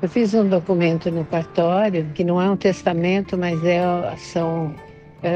Eu fiz um documento no cartório, que não é um testamento, mas são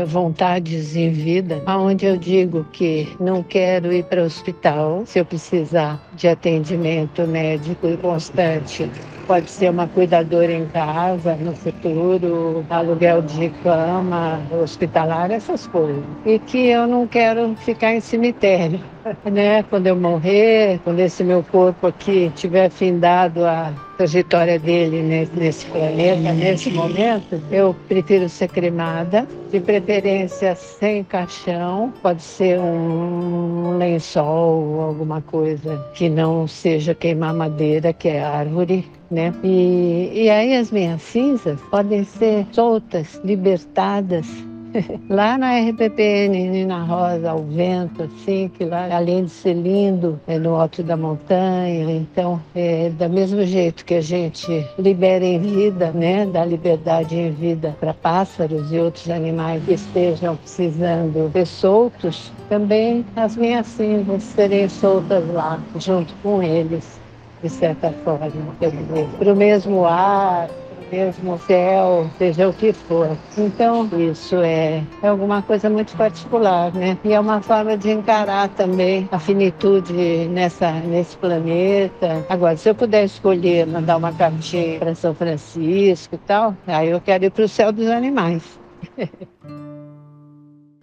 vontades em vida, onde eu digo que não quero ir para o hospital se eu precisar de atendimento médico constante. Pode ser uma cuidadora em casa no futuro, aluguel de cama, hospitalar, essas coisas. E que eu não quero ficar em cemitério, né? Quando eu morrer, quando esse meu corpo aqui tiver findado a trajetória dele nesse planeta, nesse momento, eu prefiro ser cremada, de preferência sem caixão, pode ser um lençol ou alguma coisa que não seja queimar madeira, que é árvore, né? E aí as minhas cinzas podem ser soltas, libertadas, lá na RPPN, Nina Rosa, ao vento, assim, que lá, além de ser lindo, é no alto da montanha. Então, do mesmo jeito que a gente libera em vida, né, dá liberdade em vida para pássaros e outros animais que estejam precisando ser soltos, também as minhas cinzas serem soltas lá, junto com eles, de certa forma, quer dizer, para o mesmo ar, mesmo céu, seja o que for. Então, isso é alguma coisa muito particular, né? E é uma forma de encarar também a finitude nesse planeta. Agora, se eu puder escolher mandar uma cartinha para São Francisco e tal, aí eu quero ir para o céu dos animais.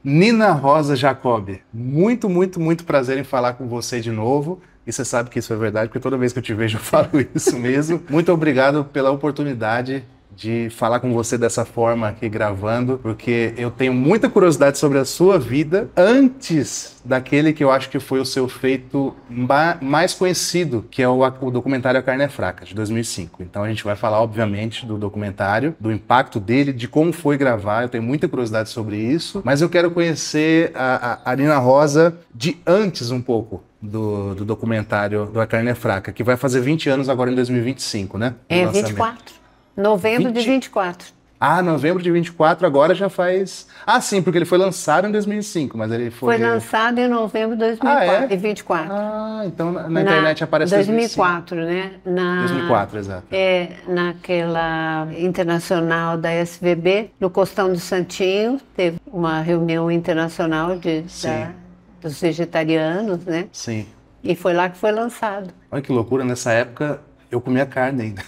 Nina Rosa Jacob, muito, muito, muito prazer em falar com você de novo. E você sabe que isso é verdade, porque toda vez que eu te vejo eu falo isso mesmo. Muito obrigado pela oportunidade de falar com você dessa forma aqui gravando, porque eu tenho muita curiosidade sobre a sua vida antes daquele que eu acho que foi o seu feito mais conhecido, que é o documentário A Carne é Fraca, de 2005. Então a gente vai falar, obviamente, do documentário, do impacto dele, de como foi gravar. Eu tenho muita curiosidade sobre isso, mas eu quero conhecer a Nina Rosa de antes um pouco do documentário do A Carne é Fraca, que vai fazer 20 anos agora em 2025, né? É 24. Novembro de 24. Ah, novembro de 24, agora já faz... Ah, sim, porque ele foi lançado em 2005, mas ele foi... Foi lançado em novembro de 2024. Ah, então na internet aparece 2004, né? 2004, exato. Naquela internacional da SVB, no Costão do Santinho, teve uma reunião internacional dos vegetarianos, né? Sim. E foi lá que foi lançado. Olha que loucura, nessa época eu comia carne ainda.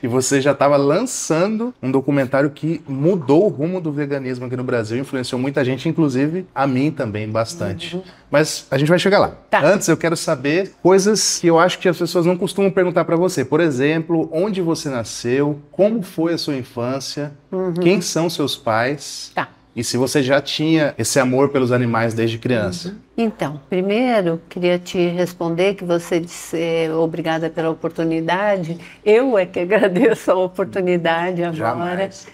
E você já estava lançando um documentário que mudou o rumo do veganismo aqui no Brasil, influenciou muita gente, inclusive a mim também, bastante. Uhum. Mas a gente vai chegar lá. Tá. Antes eu quero saber coisas que eu acho que as pessoas não costumam perguntar para você. Por exemplo, onde você nasceu, como foi a sua infância, quem são seus pais... Tá. E se você já tinha esse amor pelos animais desde criança? Então, primeiro, queria te responder que você disse obrigada pela oportunidade. Eu é que agradeço a oportunidade agora. Jamais.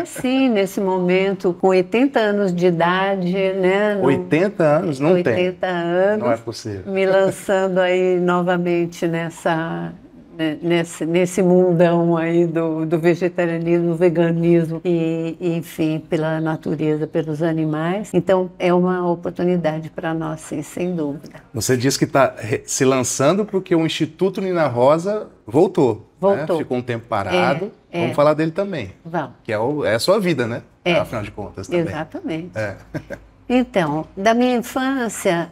Sim, nesse momento, com 80 anos de idade, né? 80 anos? Não 80 tem. 80 anos. Não é possível. Me lançando aí novamente nesse mundão aí do vegetarianismo, veganismo e, enfim, pela natureza, pelos animais. Então, é uma oportunidade para nós, sim, sem dúvida. Você disse que está se lançando porque o Instituto Nina Rosa voltou. Voltou. Né? Ficou um tempo parado. Vamos falar dele também. Vamos. Que é a sua vida, né? Afinal de contas também. Exatamente. Então, da minha infância,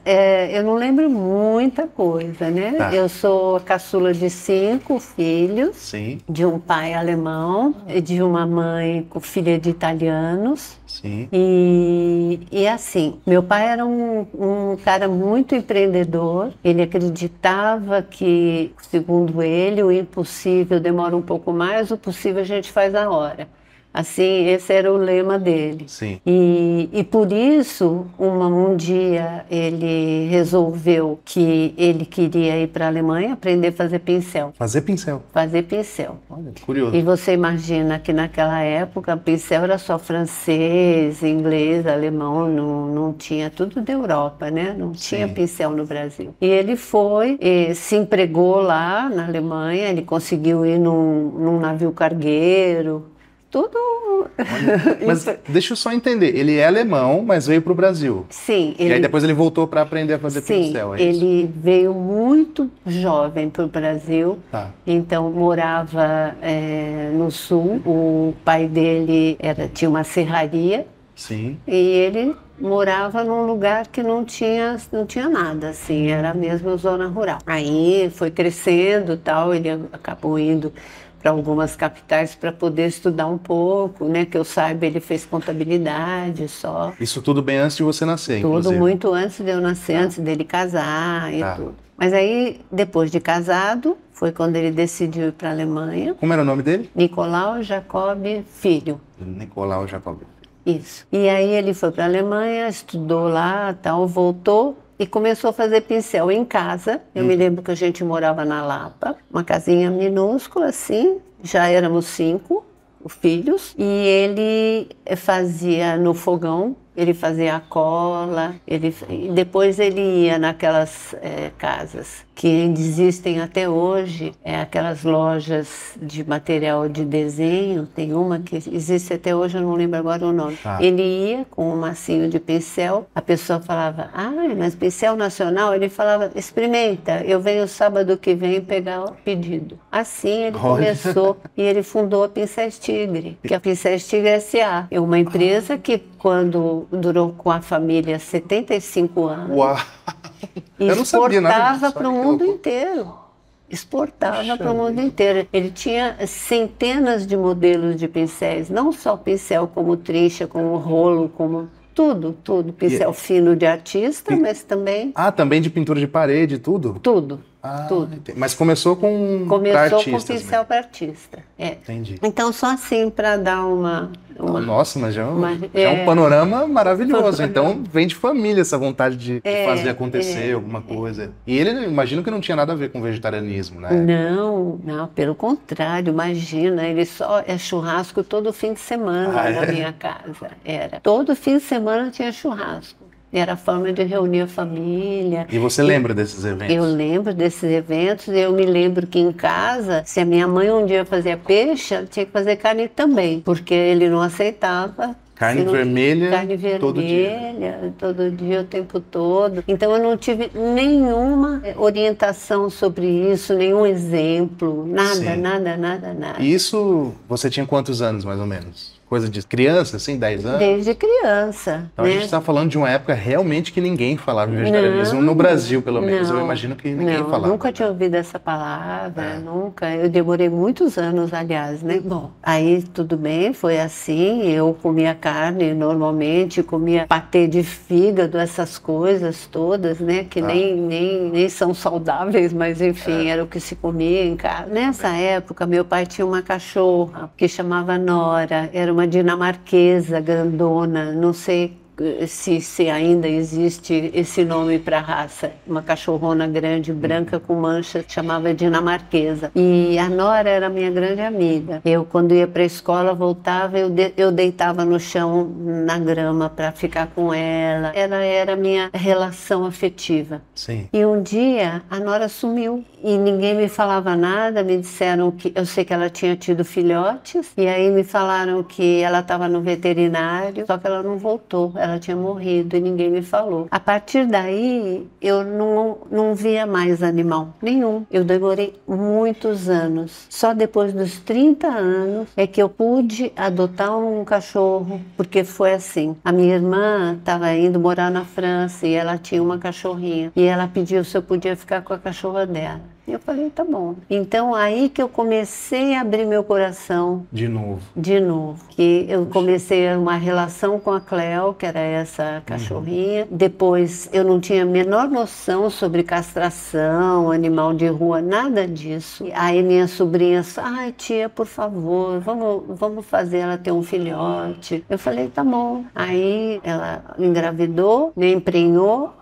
eu não lembro muita coisa, né? Tá. Eu sou a caçula de 5 filhos, Sim. de um pai alemão, de uma mãe com filha de italianos. Sim. E assim, meu pai era um cara muito empreendedor, ele acreditava que, segundo ele, o impossível demora um pouco mais, o possível a gente faz na hora. Assim, esse era o lema dele. Sim. E por isso, um dia, ele resolveu que ele queria ir para a Alemanha aprender a fazer pincel. Fazer pincel? Fazer pincel. Olha, curioso. E você imagina que naquela época, pincel era só francês, inglês, alemão, não tinha tudo da Europa, né? Não tinha pincel no Brasil. E ele foi, se empregou lá na Alemanha, ele conseguiu ir num navio cargueiro, tudo... Mas deixa eu só entender, ele é alemão, mas veio para o Brasil. Sim. E aí depois ele voltou para aprender a fazer pincel, é isso? Ele veio muito jovem para o Brasil, então morava no sul, o pai dele tinha uma serraria. Sim. E ele morava num lugar que não tinha nada, assim, era mesmo zona rural. Aí foi crescendo e tal, ele acabou indo para algumas capitais para poder estudar um pouco, né? Que eu saiba, ele fez contabilidade só. Isso tudo bem antes de você nascer, tudo inclusive. Muito antes de eu nascer, antes dele casar e tudo. Mas aí, depois de casado, foi quando ele decidiu ir para a Alemanha. Como era o nome dele? Nicolau Jacob Filho. Nicolau Jacob. Isso. E aí ele foi para a Alemanha, estudou lá, tal, voltou e começou a fazer pincel em casa. Eu me lembro que a gente morava na Lapa, uma casinha minúscula assim, já éramos 5 filhos, e ele fazia no fogão, ele fazia a cola, e depois ele ia naquelas casas que ainda existem até hoje, aquelas lojas de material de desenho, tem uma que existe até hoje, eu não lembro agora o nome. Ele ia com um massinho de pincel, a pessoa falava, mas pincel nacional? Ele falava, experimenta, eu venho sábado que vem pegar o pedido. Assim ele começou e ele fundou a Pincéis Tigre, que é a Pincéis Tigre S.A. É uma empresa que quando durou com a família 75 anos, exportava para o mundo inteiro. Exportava para o mundo inteiro. Ele tinha centenas de modelos de pincéis, não só pincel como trincha, como rolo, como tudo. Pincel fino de artista, mas também... também de pintura de parede, tudo? Tudo. Mas começou com pincel para artista. Entendi. Então, só assim para dar uma... Nossa, mas já é um panorama maravilhoso. Então, vem de família essa vontade de fazer acontecer alguma coisa. E ele, imagino que não tinha nada a ver com vegetarianismo, né? Não, pelo contrário, imagina, ele só churrasco todo fim de semana na minha casa. Todo fim de semana tinha churrasco. Era a forma de reunir a família. E você lembra desses eventos? Eu lembro desses eventos. Eu me lembro que em casa, se a minha mãe um dia fazia peixe, ela tinha que fazer carne também, porque ele não aceitava. Carne vermelha, todo dia, o tempo todo. Então eu não tive nenhuma orientação sobre isso, nenhum exemplo, nada. E isso, você tinha quantos anos, mais ou menos? Coisa de criança, assim, 10 anos? Desde criança. Então a gente está falando de uma época realmente que ninguém falava em vegetarianismo, no Brasil pelo menos, eu imagino que ninguém falava. Nunca tinha ouvido essa palavra, nunca. Eu demorei muitos anos, aliás, né? Bom, aí tudo bem, foi assim, eu comia carne normalmente, comia patê de fígado, essas coisas todas, né? Que nem são saudáveis, mas enfim, era o que se comia em casa. Nessa época, meu pai tinha uma cachorra que chamava Nora, era uma dinamarquesa grandona, não sei se ainda existe esse nome para a raça, uma cachorrona grande, branca com mancha, chamava dinamarquesa. E a Nora era minha grande amiga. Eu, quando ia para a escola, voltava, eu deitava no chão, na grama, para ficar com ela. Ela era a minha relação afetiva. Sim. E um dia, a Nora sumiu. E ninguém me falava nada, me disseram que... Eu sei que ela tinha tido filhotes, e aí me falaram que ela estava no veterinário, só que ela não voltou, ela tinha morrido e ninguém me falou. A partir daí, eu não via mais animal nenhum. Eu demorei muitos anos. Só depois dos 30 anos é que eu pude adotar um cachorro, porque foi assim. A minha irmã estava indo morar na França e ela tinha uma cachorrinha. E ela pediu se eu podia ficar com a cachorra dela. E eu falei, tá bom. Então, aí que eu comecei a abrir meu coração. De novo. Que eu comecei uma relação com a Cleo, que era essa cachorrinha. Depois, eu não tinha a menor noção sobre castração, animal de rua, nada disso. Aí minha sobrinha, ai tia, por favor, vamos fazer ela ter um filhote. Eu falei, tá bom. Aí ela engravidou, me emprenhou,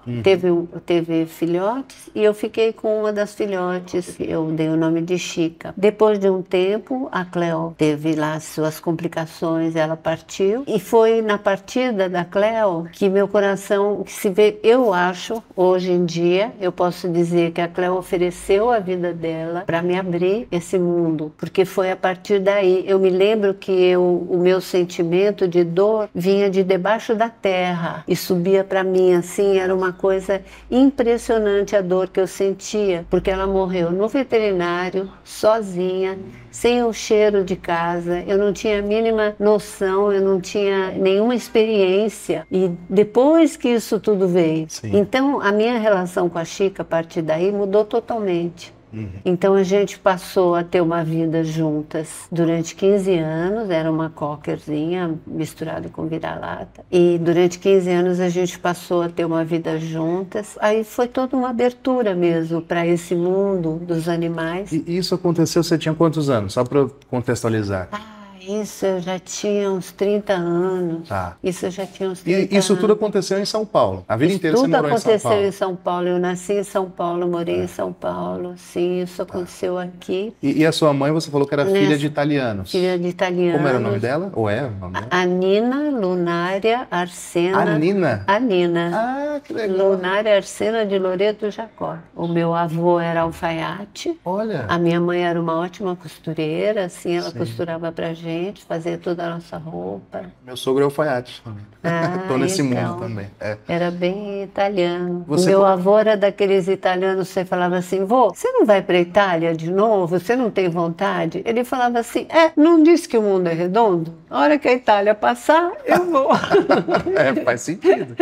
teve filhotes, e eu fiquei com uma das filhotes. filhotes, eu dei o nome de Chica. Depois de um tempo, a Cleo teve lá suas complicações, ela partiu. E foi na partida da Cleo que meu coração que se vê, eu acho, hoje em dia, eu posso dizer que a Cleo ofereceu a vida dela para me abrir esse mundo, porque foi a partir daí. Eu me lembro que o meu sentimento de dor vinha de debaixo da terra e subia para mim assim, era uma coisa impressionante a dor que eu sentia, porque ela morreu no veterinário, sozinha, sem o cheiro de casa, eu não tinha a mínima noção, eu não tinha nenhuma experiência. E depois que isso tudo veio, então a minha relação com a Chica a partir daí mudou totalmente. Então a gente passou a ter uma vida juntas durante 15 anos, era uma cockerzinha misturada com vira-lata. E durante 15 anos a gente passou a ter uma vida juntas. Aí foi toda uma abertura mesmo para esse mundo dos animais. E isso aconteceu, você tinha quantos anos? Só para contextualizar. Isso eu já tinha uns 30 anos. Tá. Isso eu já tinha uns 30 E isso anos. tudo aconteceu em São Paulo? A vida inteira você morou em São Paulo? Tudo aconteceu em São Paulo. Eu nasci em São Paulo, morei em São Paulo. Sim, isso aconteceu aqui. E a sua mãe, você falou que era filha de italianos. Filha de italianos. Como era o nome dela? Ou é o nome dela? Anina Lunária Arsena. Anina? Anina. Ah, que legal. Lunária Arsena de Loreto Jacó. O meu avô era alfaiate. Olha. A minha mãe era uma ótima costureira, assim, ela costurava pra gente, fazia toda a nossa roupa. Meu sogro é alfaiate também. Tô nesse então, mundo também. Era bem italiano. Você Meu avô era daqueles italianos, você falava assim, vô, você não vai pra Itália de novo? Você não tem vontade? Ele falava assim, não disse que o mundo é redondo? A hora que a Itália passar, eu vou. Faz sentido.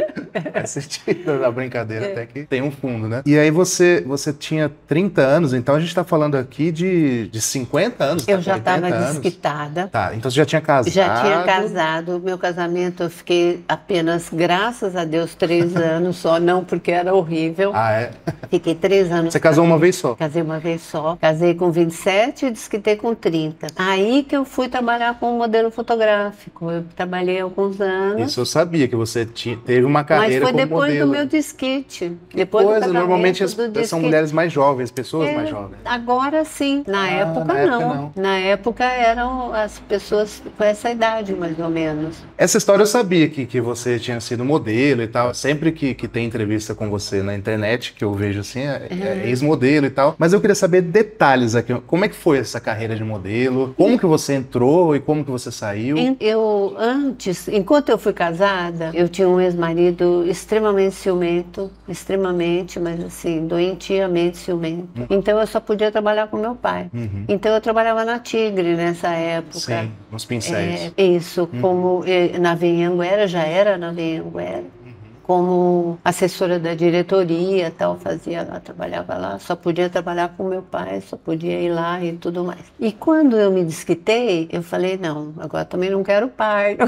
Faz sentido a brincadeira, até que tem um fundo, né? E aí você tinha 30 anos, então a gente tá falando aqui de 50 anos. Eu tá? já estava 80 anos. desquitada. Tá, então você já tinha casado? Já tinha casado. Meu casamento eu fiquei apenas, graças a Deus, 3 anos só. Não porque era horrível. Ah, é? Fiquei 3 anos. Você casou uma vez só? Casei uma vez só. Casei com 27 e desquitei com 30. Aí que eu fui trabalhar com modelo fotográfico. Eu trabalhei alguns anos. Isso eu sabia, que você teve uma carreira como modelo. Mas foi depois do meu desquite. Depois do casamento, normalmente do desquite. são mulheres mais jovens, pessoas mais jovens. Agora sim. Na época não. Na época eram as pessoas com essa idade, mais ou menos. Essa história eu sabia que você tinha sido modelo e tal. Sempre que tem entrevista com você na internet, que eu vejo assim, é ex-modelo e tal. Mas eu queria saber detalhes aqui. Como é que foi essa carreira de modelo? Como que você entrou e como que você saiu? Eu antes, enquanto eu fui casada, eu tinha um ex-marido extremamente ciumento, extremamente, mas assim, doentiamente ciumento. Então eu só podia trabalhar com meu pai. Então eu trabalhava na Tigre nessa época. Sim, nos pincéis. Isso, como na Vinhanguera, já era na Vinhanguera. Como assessora da diretoria, tal, fazia lá, trabalhava lá, só podia trabalhar com meu pai, só podia ir lá e tudo mais. E quando eu me desquitei, eu falei, não, agora também não quero pai.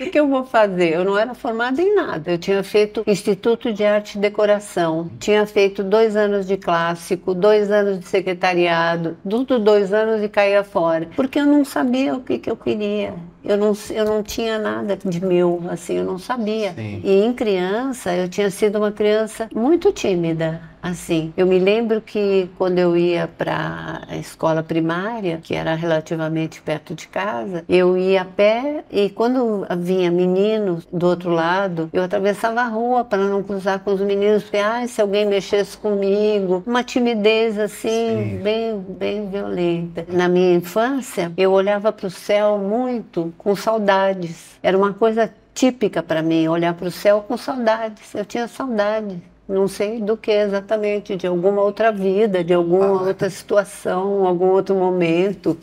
O que eu vou fazer? Eu não era formada em nada, eu tinha feito Instituto de Arte e Decoração, tinha feito 2 anos de clássico, 2 anos de secretariado, tudo 2 anos e caía fora, porque eu não sabia o que eu queria. Eu não tinha nada de meu, assim, eu não sabia. Sim. E em criança, eu tinha sido uma criança muito tímida, assim. Eu me lembro que quando eu ia para a escola primária, que era relativamente perto de casa, eu ia a pé e quando vinha meninos do outro lado, eu atravessava a rua para não cruzar com os meninos, porque, se alguém mexesse comigo, uma timidez, assim, bem violenta. Na minha infância, eu olhava para o céu muito com saudades. Era uma coisa típica para mim, olhar para o céu com saudades. Eu tinha saudades. Não sei do que exatamente, de alguma outra vida, de alguma outra situação, algum outro momento.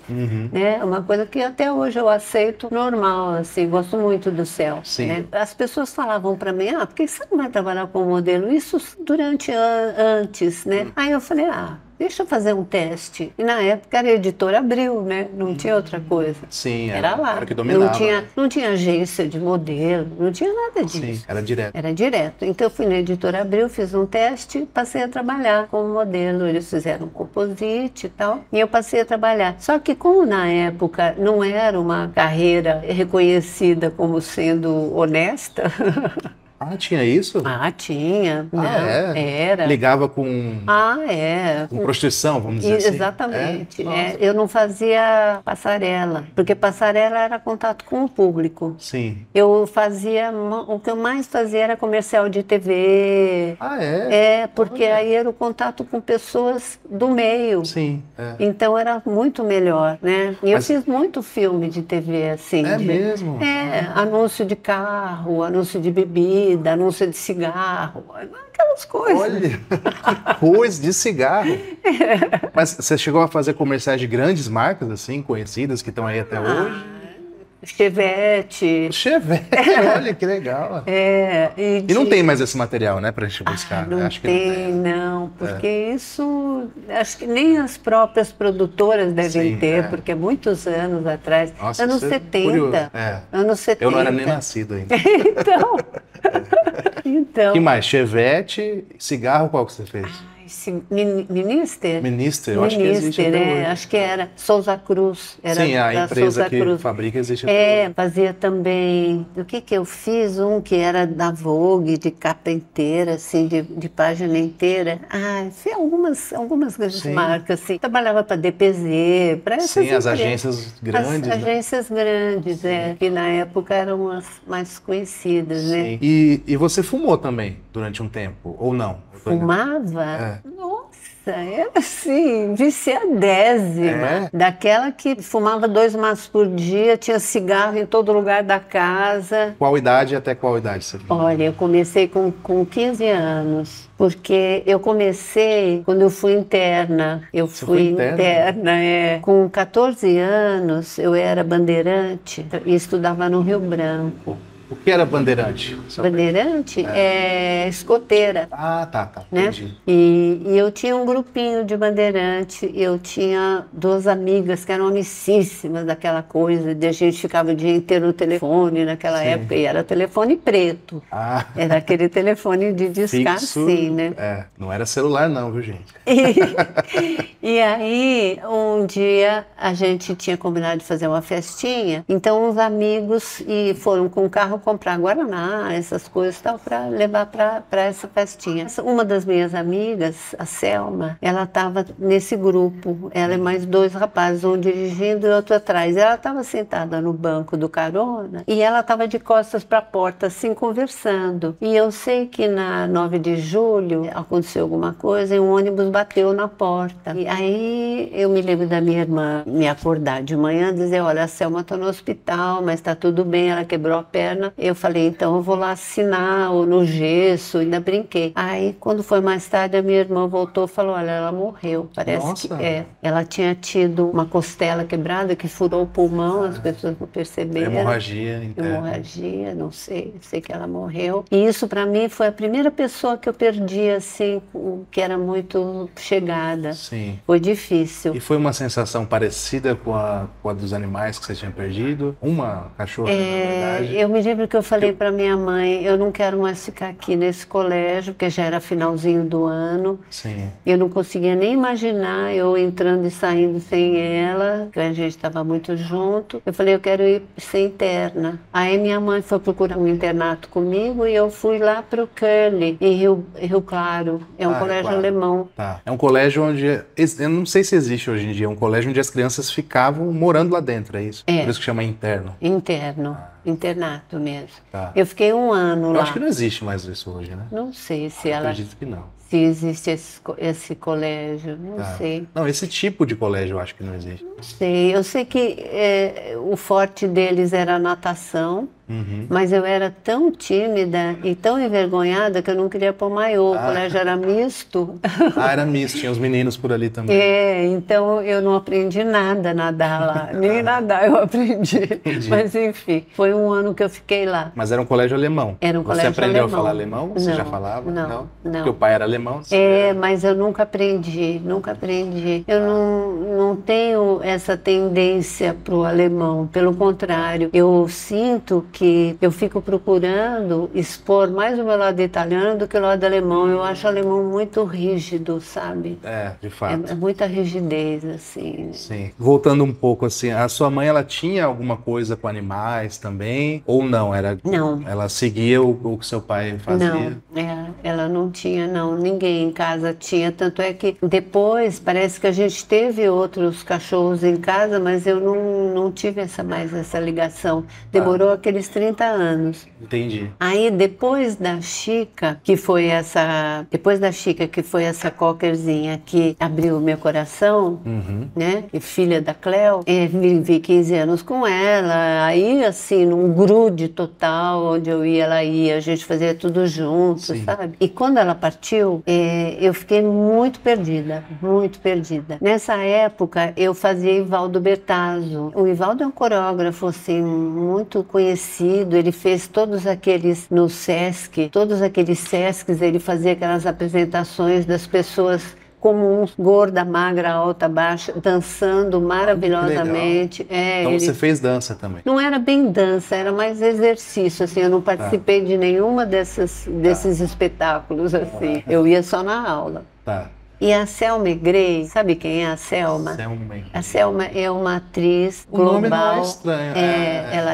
Né? Uma coisa que até hoje eu aceito normal, assim, gosto muito do céu. Né? As pessoas falavam para mim, por que você não vai trabalhar como modelo? Isso antes, né? Aí eu falei, deixa eu fazer um teste. E na época era a Editora Abril, né? Não tinha outra coisa. Sim, era lá. Era que dominava. Não tinha agência de modelo, não tinha nada disso. Sim, era direto. Era direto. Então eu fui na Editora Abril, fiz um teste, passei a trabalhar como modelo. Eles fizeram um composite e tal, e eu passei a trabalhar. Só que como na época não era uma carreira reconhecida como sendo honesta, Ah, tinha isso? Ah, tinha. Ah, Não, é? era. Ligava com, Ah, é. com prostituição, vamos dizer assim? Exatamente. É? Nossa. Eu não fazia passarela, porque passarela era contato com o público. Sim. Eu fazia, o que eu mais fazia era comercial de TV. Ah, é? Porque aí era o contato com pessoas do meio. Sim. É. Então era muito melhor, né? E eu Mas- fiz muito filme de TV, assim. É mesmo? Anúncio de carro, anúncio de bebida, anúncio de cigarro, aquelas coisas. Olha, que coisa de cigarro. Mas você chegou a fazer comerciais de grandes marcas, assim, conhecidas, que estão aí até hoje? Chevette. Chevette, olha que legal. E não tem mais esse material, né, pra gente buscar. Não né? Acho que tem, não, porque isso, acho que nem as próprias produtoras devem Sim, ter, porque muitos anos atrás, Nossa, anos isso é 70, curioso. anos 70. Eu não era nem nascido ainda. Então, Que mais? Chevette, cigarro, qual que você fez? Minister? Minister, eu acho que existe até hoje. Acho que era Souza Cruz. Era Sim, a da empresa Souza que Cruz. fabrica existe até hoje. Fazia também. O que eu fiz? Um que era da Vogue, de capa inteira, assim, de página inteira. Fiz algumas grandes Sim. marcas, assim. Trabalhava para DPZ, para essas Sim, as empresas. agências grandes. As agências grandes, que na época eram as mais conhecidas, né? Sim. E você fumou também durante um tempo, ou não? Fumava? Nossa, era assim, viciadésima. Daquela que fumava 2 maços por dia, tinha cigarro em todo lugar da casa. Qual idade até qual idade você fumou? Olha, eu comecei com 15 anos, porque eu comecei quando eu fui interna. Eu fui interna, Com 14 anos, eu era bandeirante e estudava no Rio Branco. O que era bandeirante? Bandeirante é escoteira. Ah, tá. Né? Entendi. E eu tinha um grupinho de bandeirante, eu tinha 2 amigas que eram amicíssimas daquela coisa, de a gente ficava o dia inteiro no telefone naquela época, e era telefone preto. Era aquele telefone de discar, Fixo, assim, né? Não era celular não, viu, gente? E aí, um dia, a gente tinha combinado de fazer uma festinha, então uns amigos foram com o carro comprar guaraná, essas coisas e tal, para levar para essa festinha. Uma das minhas amigas, a Selma, ela estava nesse grupo, ela e mais 2 rapazes, um dirigindo e outro atrás. Ela estava sentada no banco do carona e ela estava de costas para a porta, assim, conversando. E eu sei que na 9 de julho aconteceu alguma coisa e um ônibus bateu na porta. E aí eu me lembro da minha irmã me acordar de manhã e dizer, olha, a Selma está no hospital, mas está tudo bem, ela quebrou a perna. Eu falei, então eu vou lá assinar ou no gesso, ainda brinquei. Aí, quando foi mais tarde, a minha irmã voltou e falou, olha, ela morreu. Parece que ela tinha tido uma costela quebrada que furou o pulmão, as pessoas não perceberam. Hemorragia. Hemorragia, não sei que ela morreu. E isso para mim foi a primeira pessoa que eu perdi, assim, que era muito chegada. Sim. Foi difícil. E foi uma sensação parecida com a dos animais que você tinha perdido? Uma cachorra, na verdade? Eu me lembro que eu falei para minha mãe, eu não quero mais ficar aqui nesse colégio, porque já era finalzinho do ano. Sim. Eu não conseguia nem imaginar eu entrando e saindo sem ela, que a gente estava muito junto. Eu falei, eu quero ir ser interna. Aí minha mãe foi procurar um internato comigo e eu fui lá para o Curly, em Rio Claro. É um colégio alemão. Tá. É um colégio onde, eu não sei se existe hoje em dia, um colégio onde as crianças ficavam morando lá dentro, é isso? Por isso que chama interno. Interno. Internato mesmo. Tá. Eu fiquei 1 ano lá. Eu acho que não existe mais isso hoje, né? Não sei se ela... Acredito que não. Se existe esse colégio, não sei. Não, esse tipo de colégio eu acho que não existe. Não sei. Eu sei que o forte deles era a natação, mas eu era tão tímida e tão envergonhada que eu não queria pôr maiô. O colégio era misto. Era misto, tinha os meninos por ali também. Então eu não aprendi nada a nadar lá. Nem nadar eu aprendi. Entendi. Mas enfim, foi 1 ano que eu fiquei lá. Mas era um colégio alemão. Era um colégio Você aprendeu alemão. a falar alemão? Você Não, já falava? não. Porque o pai era alemão? Mas eu nunca aprendi. Eu não tenho essa tendência para o alemão. Pelo contrário, eu sinto que que eu fico procurando expor mais o meu lado italiano do que o lado alemão. Eu acho o alemão muito rígido, sabe? De fato. É muita rigidez, assim. Sim. Voltando um pouco, assim, a sua mãe, ela tinha alguma coisa com animais também? Ou não? Não. Ela seguia o que seu pai fazia? Não, ela não tinha, não. Ninguém em casa tinha. Tanto é que depois, parece que a gente teve outros cachorros em casa, mas eu não tive mais essa ligação. Demorou aqueles 30 anos. Entendi. Aí, depois da Chica, que foi essa cockerzinha que abriu o meu coração, né? E filha da Cleo, vivi 15 anos com ela. Aí, assim, num grude total, onde eu ia, ela ia, a gente fazia tudo junto, sabe? E quando ela partiu, eu fiquei muito perdida, muito perdida. Nessa época, eu fazia Ivaldo Bertazzo. O Ivaldo é um coreógrafo, assim, muito conhecido. Ele fez todos aqueles no Sesc, todos aqueles Sescs, ele fazia aquelas apresentações das pessoas comuns, gorda, magra, alta, baixa, dançando maravilhosamente. Então você fez dança também? Não era bem dança, era mais exercício, assim, eu não participei de nenhuma desses espetáculos, assim. Eu ia só na aula. E a Selma Grey, sabe quem é a Selma? A Selma é uma atriz global. O nome não é estranho. Ela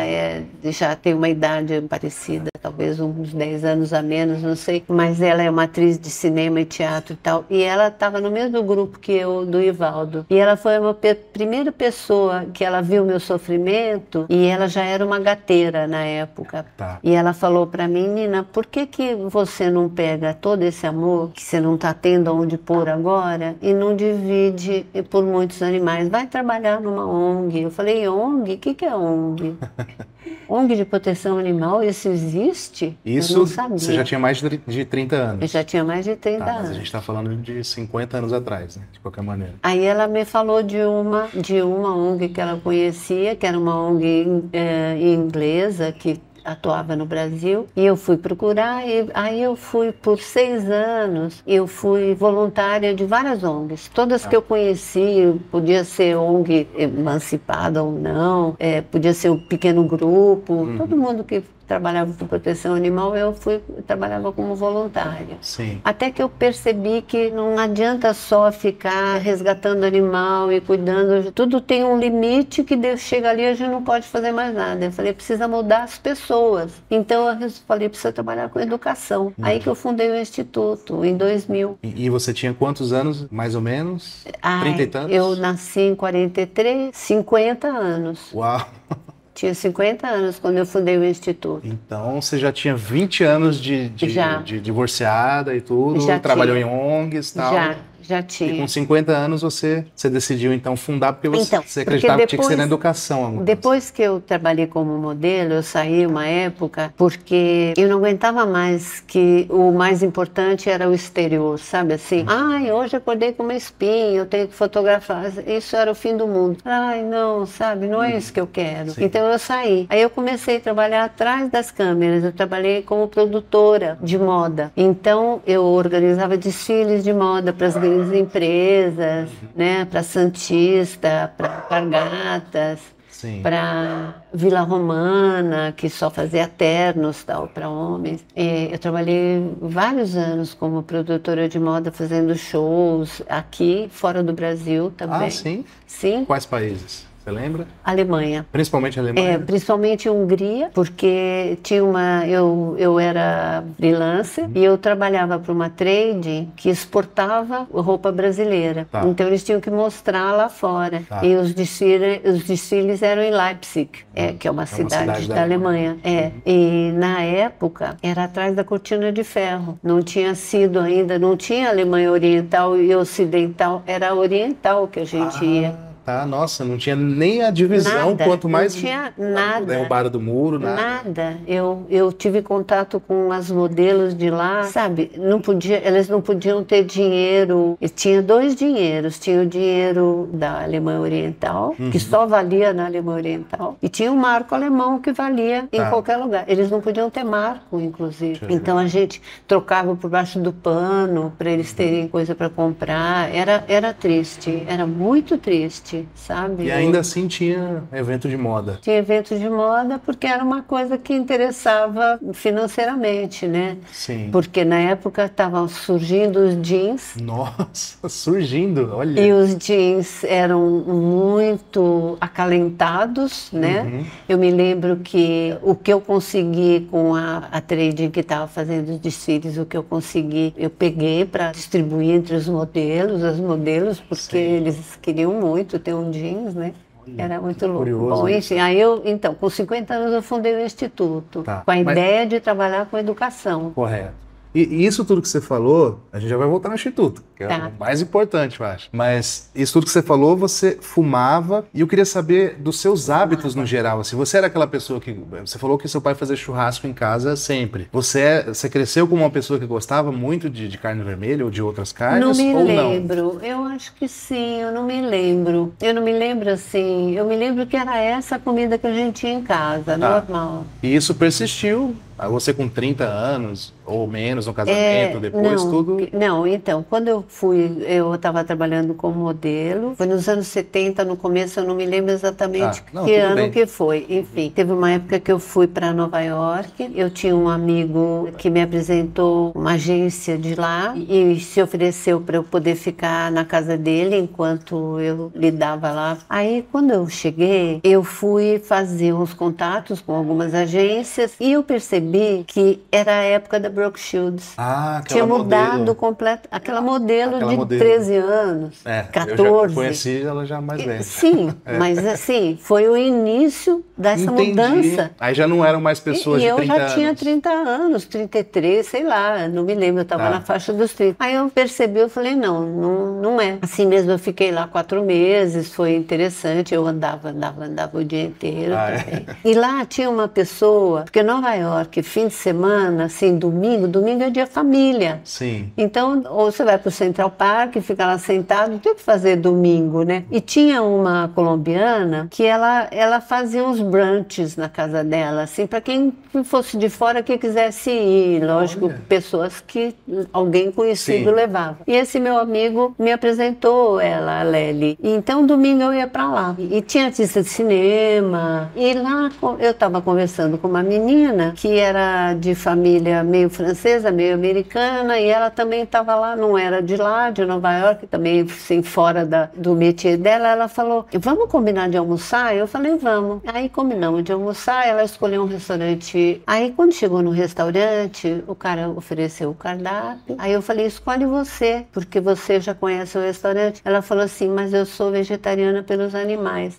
já tem uma idade parecida, talvez uns 10 anos a menos, não sei. Mas ela é uma atriz de cinema e teatro e tal. E ela estava no mesmo grupo que eu, do Ivaldo. E ela foi a primeira pessoa que ela viu meu sofrimento, e ela já era uma gateira na época. E ela falou para mim: Nina, por que você não pega todo esse amor que você não está tendo onde pôr agora e não divide por muitos animais? Vai trabalhar numa ONG. Eu falei: ONG? O que é ONG? ONG de proteção animal, isso existe? Isso, eu não sabia. Você já tinha mais de 30 anos? Eu já tinha mais de 30 anos. Mas a gente está falando de 50 anos atrás, né? De qualquer maneira. Aí ela me falou de uma ONG que ela conhecia, que era uma ONG inglesa, que atuava no Brasil, e eu fui procurar, e aí eu fui por 6 anos, eu fui voluntária de várias ONGs, todas que eu conheci, podia ser ONG emancipada ou não, podia ser um pequeno grupo, todo mundo que trabalhava com proteção animal, eu trabalhava como voluntária. Sim. Até que eu percebi que não adianta só ficar resgatando animal e cuidando, tudo tem um limite que chega ali e a gente não pode fazer mais nada. Eu falei: precisa mudar as pessoas. Então eu falei: precisa trabalhar com educação. Aí que eu fundei o Instituto, em 2000. E você tinha quantos anos, mais ou menos? 30 e tantos? Eu nasci em 43, 50 anos. Uau! Tinha 50 anos quando eu fundei o Instituto. Então você já tinha 20 anos de divorciada e tudo, trabalhou em ONGs e tal. Já tinha. E com 50 anos você decidiu então fundar porque você acreditava que tinha que ser na educação. Depois que eu trabalhei como modelo, eu saí uma época porque eu não aguentava mais, que o mais importante era o exterior, sabe assim? Ai, hoje acordei com uma espinha, eu tenho que fotografar. Isso era o fim do mundo. Ai, não, sabe? Não é isso que eu quero. Sim. Então eu saí. Aí eu comecei a trabalhar atrás das câmeras. Eu trabalhei como produtora de moda. Então eu organizava desfiles de moda para as grandes empresas, né, para Santista, para Alpargatas, para Vila Romana, que só fazia ternos tal para homens. Eu trabalhei vários anos como produtora de moda, fazendo shows aqui, fora do Brasil também. Ah, sim? Sim. Quais países? Você lembra? Alemanha. Principalmente a Alemanha? Principalmente Hungria, porque eu era freelancer e eu trabalhava para uma trade que exportava roupa brasileira. Então eles tinham que mostrar lá fora. E os desfiles eram em Leipzig, que é uma cidade da Alemanha. E na época era atrás da cortina de ferro. Não tinha sido ainda, não tinha Alemanha Oriental e Ocidental, era Oriental que a gente ia. Nossa, não tinha nem a divisão, quanto mais não tinha nada. Derrubada do muro, nada. Eu tive contato com as modelos de lá, sabe? Elas não podiam ter dinheiro. E tinha 2 dinheiros. Tinha o dinheiro da Alemanha Oriental, que só valia na Alemanha Oriental, e tinha o marco alemão que valia em qualquer lugar. Eles não podiam ter marco, inclusive. Então a gente trocava por baixo do pano para eles terem coisa para comprar. Era triste, era muito triste. arte, sabe? E ainda assim tinha evento de moda. Tinha evento de moda porque era uma coisa que interessava financeiramente, né? Sim. Porque na época estavam surgindo os jeans. Nossa, surgindo, olha. E os jeans eram muito acalentados, né? Eu me lembro que o que eu consegui com a trading que estava fazendo os desfiles, o que eu consegui, eu peguei para distribuir entre os modelos, porque eles queriam muito ter um jeans, né? Era muito louco. Curioso. Bom, enfim, então, com 50 anos eu fundei o Instituto, com a ideia de trabalhar com educação. Correto. E isso tudo que você falou, a gente já vai voltar no Instituto, que é o mais importante, eu acho. Mas isso tudo que você falou, você fumava, e eu queria saber dos seus hábitos no geral. Assim, você era aquela pessoa que... Você falou que seu pai fazia churrasco em casa sempre. Você cresceu como uma pessoa que gostava muito de carne vermelha ou de outras carnes? Não me ou lembro. Não? Eu acho que sim, eu não me lembro. Eu não me lembro assim. Eu me lembro que era essa a comida que a gente tinha em casa, normal. E isso persistiu? Você com 30 anos ou menos no casamento, depois não, tudo... Não, então, quando eu estava trabalhando como modelo, foi nos anos 70, no começo eu não me lembro exatamente que ano que foi. Enfim, teve uma época que eu fui para Nova York, eu tinha um amigo que me apresentou uma agência de lá e se ofereceu para eu poder ficar na casa dele enquanto eu lidava lá. Aí, quando eu cheguei, eu fui fazer uns contatos com algumas agências e eu percebi que era a época da Brooke Shields. Tinha mudado completo. Aquela modelo de 13 anos, 14. Eu já conheci ela já mais velha. Sim, mas assim, foi o início dessa mudança. Aí já não eram mais pessoas de 30 anos. E eu já tinha 30 anos, 33, sei lá, não me lembro, eu estava na faixa dos 30. Aí eu percebi, eu falei, não é. Assim mesmo, eu fiquei lá 4 meses, foi interessante, eu andava o dia inteiro também. E lá tinha uma pessoa, porque Nova York, fim de semana, assim, domingo é dia família. Sim. Então, ou você vai pro Central Park, fica lá sentado, não tem o que fazer domingo, né? E tinha uma colombiana que ela fazia uns brunches na casa dela, assim, para quem fosse de fora que quisesse ir, lógico, pessoas que alguém conhecido levava. E esse meu amigo me apresentou ela, a Lely. E então, domingo eu ia para lá. E tinha artista de cinema. E lá eu estava conversando com uma menina que era de família meio francesa, meio americana, e ela também estava lá, não era de lá, de Nova York, também assim, fora do métier dela. Ela falou, vamos combinar de almoçar? Eu falei, vamos. Aí combinamos de almoçar, ela escolheu um restaurante. Aí quando chegou no restaurante, o cara ofereceu o cardápio. Aí eu falei, escolhe você, porque você já conhece o restaurante. Ela falou assim, mas eu sou vegetariana pelos animais.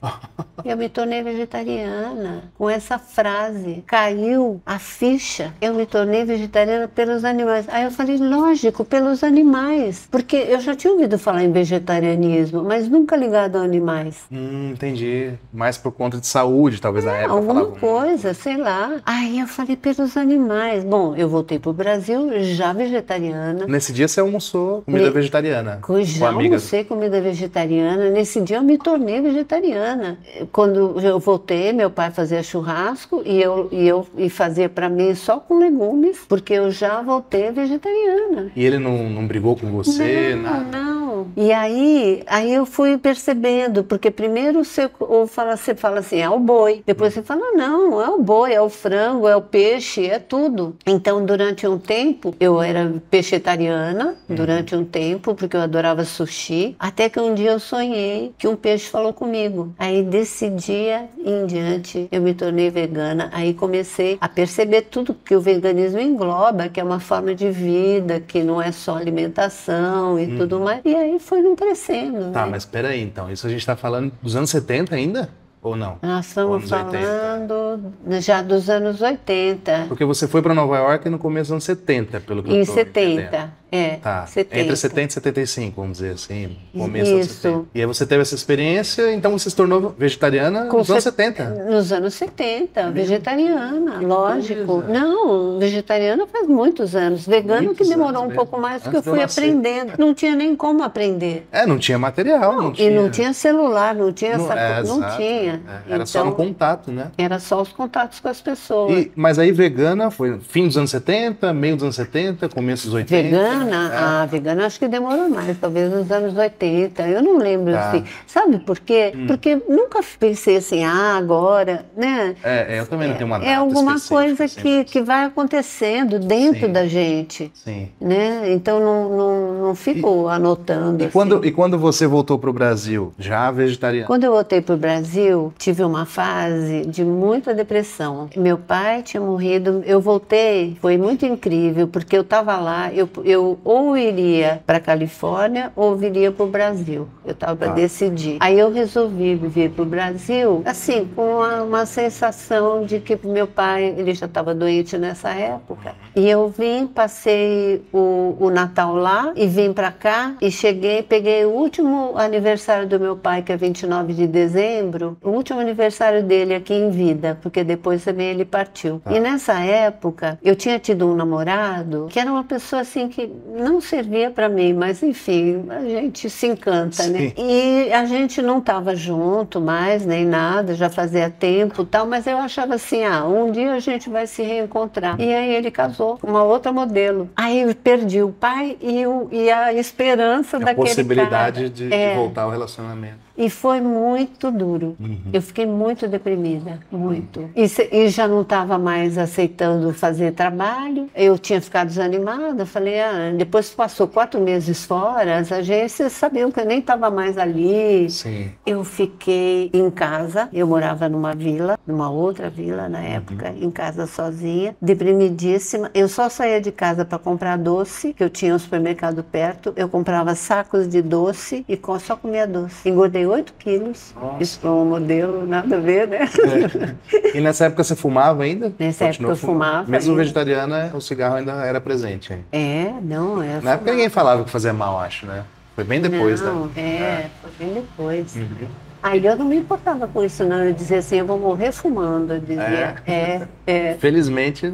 Eu me tornei vegetariana com essa frase. Caiu a ficha. Eu me tornei vegetariana pelos animais. Aí eu falei, lógico, pelos animais. Porque eu já tinha ouvido falar em vegetarianismo, mas nunca ligado a animais. Entendi. Mais por conta de saúde, talvez, na época. Alguma coisa, sei lá. Aí eu falei, pelos animais. Bom, eu voltei pro Brasil já vegetariana. Nesse dia você almoçou comida vegetariana? Já almocei comida vegetariana. Nesse dia eu me tornei vegetariana. Quando eu voltei, meu pai fazia churrasco e fazia para mim só com legumes, porque eu já voltei vegetariana. E ele não brigou com você? Não. E aí eu fui percebendo, porque primeiro você fala assim, é o boi. Depois você fala, não, é o boi, é o frango, é o peixe, é tudo. Então, durante um tempo, eu era peixetariana, durante um tempo, porque eu adorava sushi, até que um dia eu sonhei que um peixe falou comigo. Aí, desse dia em diante, eu me tornei vegana. Aí comecei a perceber tudo que o veganismo engloba, que é uma forma de vida, que não é só alimentação e tudo mais. E aí foi crescendo. Tá, né? mas peraí, então, isso a gente tá falando dos anos 70 ainda? Ou não? Nós estamos falando já dos anos 80. Porque você foi para Nova York no começo dos anos 70, pelo que eu tô entendendo. Tá. 70. Entre 70 e 75, vamos dizer assim. Começo dos 70. E aí você teve essa experiência, então você se tornou vegetariana nos anos 70. Nos anos 70, vegetariana, lógico. Não, vegetariana faz muitos anos. Vegano que demorou um pouco mais, porque eu fui aprendendo. Não tinha nem como aprender. Não tinha material, não tinha. E não tinha celular, não tinha essa coisa. Não tinha. Era só no contato, né? Era só os contatos com as pessoas. Mas aí vegana foi fim dos anos 70, meio dos anos 70, começo dos 80? vegana? A vegana acho que demorou mais, talvez nos anos 80. Eu não lembro assim. Sabe por quê? Porque nunca pensei assim, agora, né? Eu também não tenho uma data É alguma coisa assim, que vai acontecendo dentro da gente. Sim. Né? Então não fico anotando. E quando você voltou para o Brasil, já vegetariana? Quando eu voltei para o Brasil, tive uma fase de muita depressão. Meu pai tinha morrido, eu voltei, foi muito incrível, porque eu estava lá, eu ou iria para a Califórnia ou viria para o Brasil. Eu estava para decidir. Aí eu resolvi vir para o Brasil, assim, com uma sensação de que meu pai, ele já estava doente nessa época. E eu vim, passei o Natal lá e vim para cá e cheguei, peguei o último aniversário do meu pai, que é 29 de dezembro, o último aniversário dele aqui em vida, porque depois também ele partiu. E nessa época, eu tinha tido um namorado que era uma pessoa assim que não servia para mim, mas enfim, a gente se encanta, né? E a gente não estava junto mais, nem nada, já fazia tempo e tal, mas eu achava assim, um dia a gente vai se reencontrar. E aí ele casou com uma outra modelo. Aí eu perdi o pai e a esperança daquele cara. A possibilidade de voltar ao relacionamento. E foi muito duro. Eu fiquei muito deprimida, muito. E já não estava mais aceitando fazer trabalho. Eu tinha ficado desanimada. Falei, depois passou 4 meses fora, as agências sabiam que eu nem estava mais ali. Sim. Eu fiquei em casa. Eu morava numa vila, numa outra vila na época, em casa sozinha, deprimidíssima. Eu só saía de casa para comprar doce, que eu tinha um supermercado perto. Eu comprava sacos de doce e só comia doce. Engordei 8 quilos. Nossa. Isso foi um modelo, nada a ver, né? E nessa época você fumava ainda? Nessa época eu fumava. Mesmo ainda. Vegetariana, o cigarro ainda era presente. Hein? Não, era. Na época ninguém falava que fazia mal, acho, né? Foi bem depois, né? Foi bem depois. Aí eu não me importava com isso, não. Eu dizia assim, eu vou morrer fumando. Eu dizia, Felizmente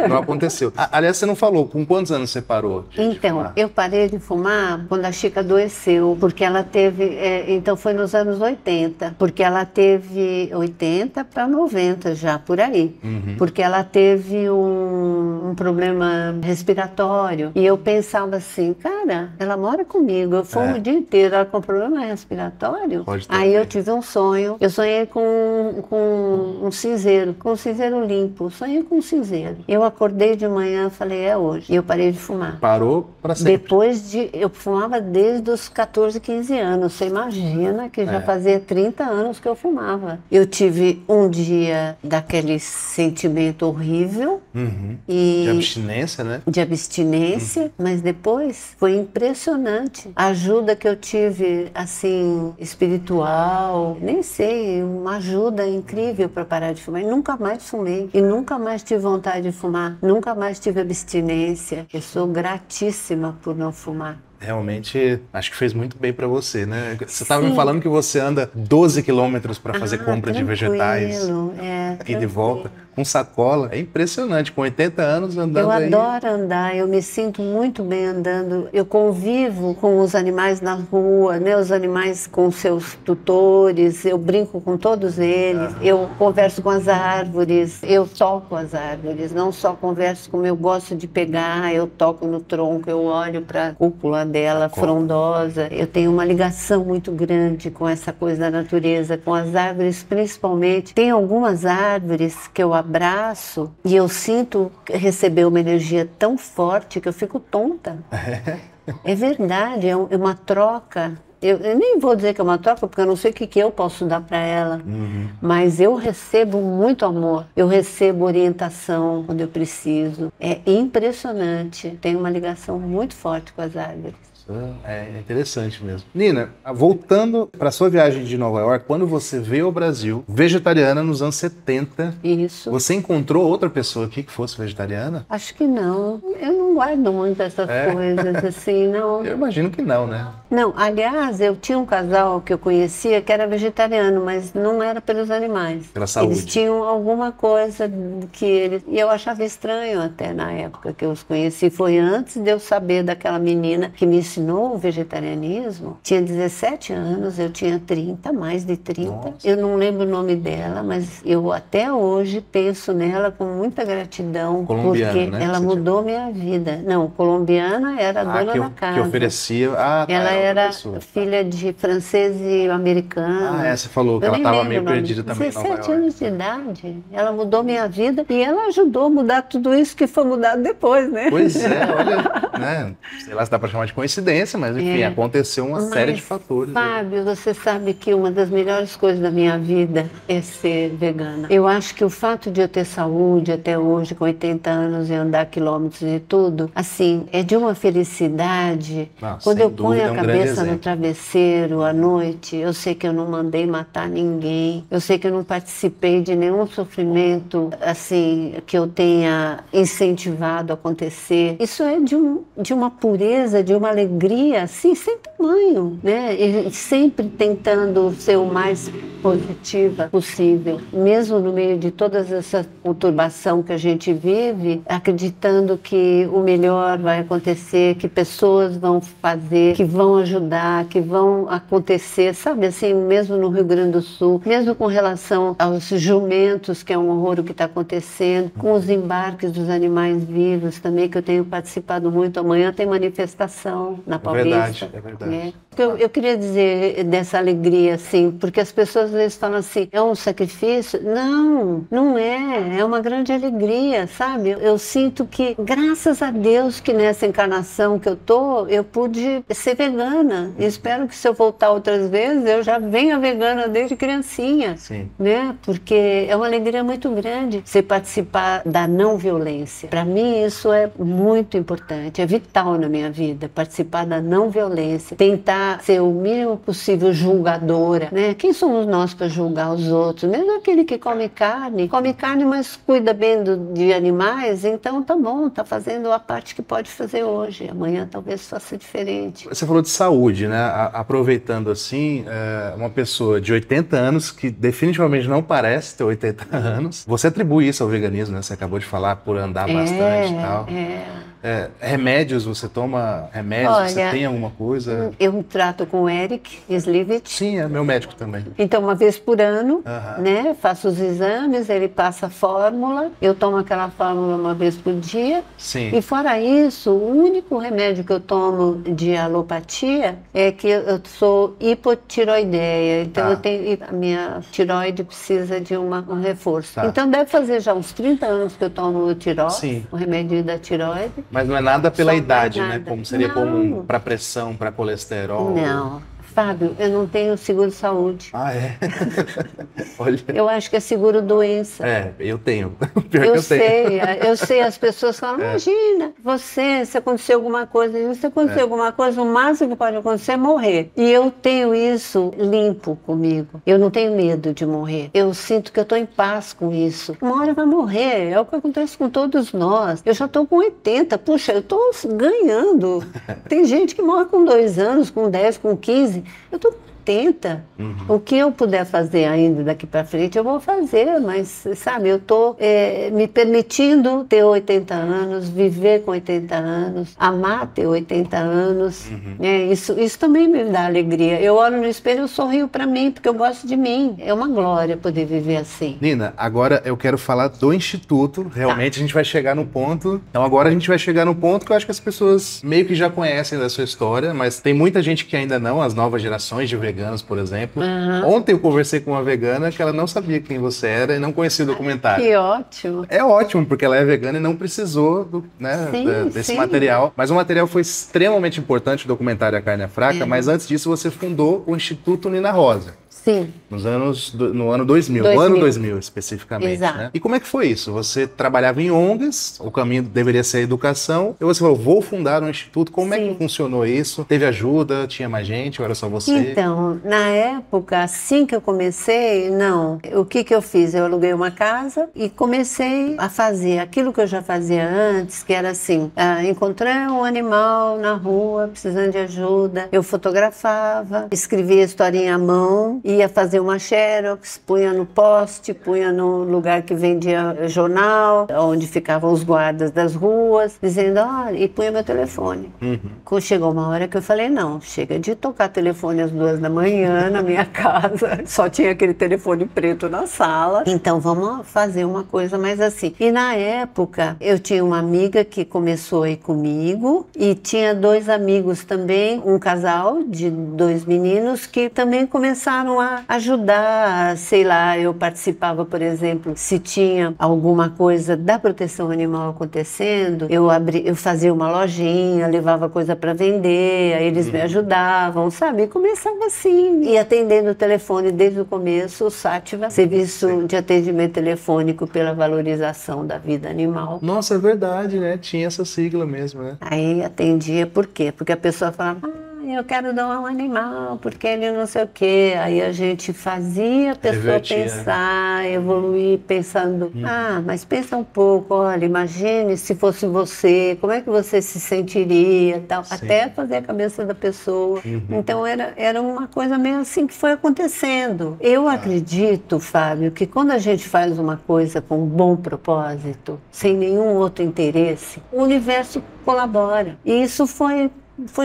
não aconteceu. Aliás, você não falou, com quantos anos você parou de fumar? Eu parei de fumar quando a Chica adoeceu, porque ela teve, então foi nos anos 80, porque ela teve 80 para 90 já, por aí. Porque ela teve um problema respiratório. E eu pensava assim, cara, ela mora comigo, eu fumo o dia inteiro, ela com problema respiratório. Aí eu tive um sonho, eu sonhei com um cinzeiro, com um cinzeiro limpo, sonhei com um cinzeiro. Eu acordei de manhã e falei, é hoje. E eu parei de fumar. Parou para sempre? Eu fumava desde os 14, 15 anos. Você imagina que já fazia 30 anos que eu fumava. Eu tive um dia daquele sentimento horrível. De abstinência, né? De abstinência, mas depois foi impressionante. A ajuda que eu tive, assim, espiritual, nem sei, uma ajuda incrível para parar de fumar. E nunca mais fumei. E nunca mais tive vontade de fumar. Nunca mais tive abstinência. Eu sou gratíssima por não fumar. Realmente, acho que fez muito bem para você, né? Você estava me falando que você anda 12 quilômetros para fazer compra de vegetais e de volta, com sacola. É impressionante, com 80 anos andando aí. Eu adoro andar, eu me sinto muito bem andando. Eu convivo com os animais na rua, né? Os animais com seus tutores, eu brinco com todos eles, eu converso com as árvores, eu toco as árvores, não só converso como eu gosto de pegar, eu toco no tronco, eu olho para a cúpula dela, frondosa. Eu tenho uma ligação muito grande com essa coisa da natureza, com as árvores principalmente. Tem algumas árvores que eu abraço e eu sinto receber uma energia tão forte que eu fico tonta. É verdade, é uma troca. Eu nem vou dizer que é uma troca, porque eu não sei o que eu posso dar para ela, mas eu recebo muito amor, eu recebo orientação quando eu preciso. É impressionante, tem uma ligação muito forte com as árvores. É interessante mesmo. Nina, voltando para sua viagem de Nova York, quando você veio ao Brasil, vegetariana nos anos 70, isso. Você encontrou outra pessoa aqui que fosse vegetariana? Acho que não. Eu não guardo muito essas coisas assim, não. Eu imagino que não, né? Não, aliás, eu tinha um casal que eu conhecia que era vegetariano, mas não era pelos animais. Pela saúde. Eles tinham alguma coisa que eles... E eu achava estranho até na época que eu os conheci. Foi antes de eu saber daquela menina que me ensinou o vegetarianismo. Tinha 17 anos, eu tinha 30, mais de 30. Nossa. Eu não lembro o nome dela, mas eu até hoje penso nela com muita gratidão. Colombiana, porque né? ela mudou minha vida. vida. Não, colombiana era a dona da casa. Que oferecia. Ah, tá, ela era pessoa, filha de francês e americano. Ah, você falou que ela estava meio perdida também. 17 anos de idade. Ela mudou minha vida e ela ajudou a mudar tudo isso que foi mudado depois, né? Pois é, olha, né? Sei lá se dá para chamar de coincidência, mas enfim, aconteceu uma série de fatores. Fábio, você sabe que uma das melhores coisas da minha vida é ser vegana. Eu acho que o fato de eu ter saúde até hoje, com 80 anos e andar quilômetros e tudo, assim, é de uma felicidade. Quando eu ponho a cabeça no travesseiro à noite, eu sei que eu não mandei matar ninguém, eu sei que eu não participei de nenhum sofrimento, assim, que eu tenha incentivado a acontecer. Isso é de uma pureza, de uma alegria, assim, sem tamanho, né? E sempre tentando ser o mais positiva possível, mesmo no meio de toda essa conturbação que a gente vive, acreditando que o melhor vai acontecer, que pessoas vão fazer, que vão ajudar, que vão acontecer, sabe, assim, mesmo no Rio Grande do Sul, mesmo com relação aos jumentos, que é um horror o que está acontecendo, com os embarques dos animais vivos também, que eu tenho participado muito. Amanhã tem manifestação na Paulista. É verdade. Eu queria dizer dessa alegria, assim, porque as pessoas às vezes falam assim, é um sacrifício? Não, não é. É uma grande alegria, sabe? Eu sinto que, graças a Deus, que nessa encarnação que eu pude ser vegana. E espero que se eu voltar outras vezes, eu já venha vegana desde criancinha. Sim. Né? Porque é uma alegria muito grande você participar da não violência. Para mim, isso é muito importante, é vital na minha vida, participar da não violência, tentar ser o mínimo possível julgadora, né? Quem somos nós para julgar os outros? Mesmo aquele que come carne, mas cuida bem de animais, então tá bom, tá fazendo a parte que pode fazer hoje, amanhã talvez faça diferente. Você falou de saúde, né? Aproveitando assim, uma pessoa de 80 anos, que definitivamente não parece ter 80 anos, você atribui isso ao veganismo, né? Você acabou de falar por andar bastante e tal. Remédios, você toma remédios? Olha, você tem alguma coisa? Eu trato com o Eric Slivit. Sim, é meu médico também. Então, uma vez por ano, né, faço os exames, ele passa a fórmula, eu tomo aquela fórmula uma vez por dia. Sim. E fora isso, o único remédio que eu tomo de alopatia é que eu sou hipotiroideia. Então, a minha tiroide precisa de um reforço. Então, deve fazer já uns 30 anos que eu tomo o tiroide, o remédio da tiroide. Mas não é nada pela idade, né? Como seria comum para pressão, para colesterol. Não. Fábio, eu não tenho seguro-saúde. Ah, é? Olha. Eu acho que é seguro-doença. Eu tenho. Eu sei, as pessoas falam, imagina, se aconteceu alguma coisa, se acontecer alguma coisa, o máximo que pode acontecer é morrer. E eu tenho isso limpo comigo. Eu não tenho medo de morrer. Eu sinto que eu estou em paz com isso. Uma hora vai morrer, é o que acontece com todos nós. Eu já estou com 80, puxa, eu estou ganhando. Tem gente que morre com 2 anos, com 10, com 15. Eu estou contenta. O que eu puder fazer ainda daqui para frente, eu vou fazer, mas, sabe, eu estou me permitindo ter 80 anos, viver com 80 anos, amar ter 80 anos. Isso também me dá alegria. Eu olho no espelho, eu sorrio para mim, porque eu gosto de mim. É uma glória poder viver assim. Nina, agora eu quero falar do Instituto. Realmente a gente vai chegar no ponto. Então agora a gente vai chegar no ponto que eu acho que as pessoas meio que já conhecem da sua história, mas tem muita gente que ainda não, as novas gerações de veganos, por exemplo. Ontem eu conversei com uma vegana que ela não sabia quem você era e não conhecia o documentário. Que ótimo. É ótimo, porque ela é vegana e não precisou desse material. Mas o material foi extremamente importante, o documentário A Carne é Fraca, mas antes disso você fundou o Instituto Nina Rosa. Sim. No ano 2000. No ano 2000, especificamente. Exato. Né? E como é que foi isso? Você trabalhava em ONGs, o caminho deveria ser a educação, e você falou, vou fundar um instituto. Como é que funcionou isso? Teve ajuda? Tinha mais gente? Ou era só você? Então, na época, assim que eu comecei, não. O que eu fiz? Eu aluguei uma casa e comecei a fazer aquilo que eu já fazia antes, que era assim, encontrei um animal na rua, precisando de ajuda, eu fotografava, escrevia a historinha à mão e ia fazer uma xerox, punha no poste, punha no lugar que vendia jornal, onde ficavam os guardas das ruas, dizendo, e punha meu telefone. Chegou uma hora que eu falei, não, chega de tocar telefone às 2 da manhã na minha casa, só tinha aquele telefone preto na sala, então vamos fazer uma coisa mais assim. E na época, eu tinha uma amiga que começou aí comigo, e tinha 2 amigos também, um casal de 2 meninos que também começaram a ajudar, sei lá, eu participava, por exemplo, se tinha alguma coisa da proteção animal acontecendo, eu fazia uma lojinha, levava coisa para vender, aí eles me ajudavam, sabe? E começava assim, e atendendo o telefone desde o começo, o Sátiva, Serviço de Atendimento Telefônico pela Valorização da Vida Animal. Nossa, é verdade, né? Tinha essa sigla mesmo, né? Aí atendia, por quê? Porque a pessoa falava, eu quero doar um animal, porque ele não sei o quê. Aí a gente fazia a pessoa pensar, evoluir, pensando, mas pensa um pouco, olha, imagine se fosse você, como é que você se sentiria, tal, até fazer a cabeça da pessoa. Então era uma coisa meio assim que foi acontecendo. Eu acredito, Fábio, que quando a gente faz uma coisa com um bom propósito, sem nenhum outro interesse, o universo colabora. E isso foi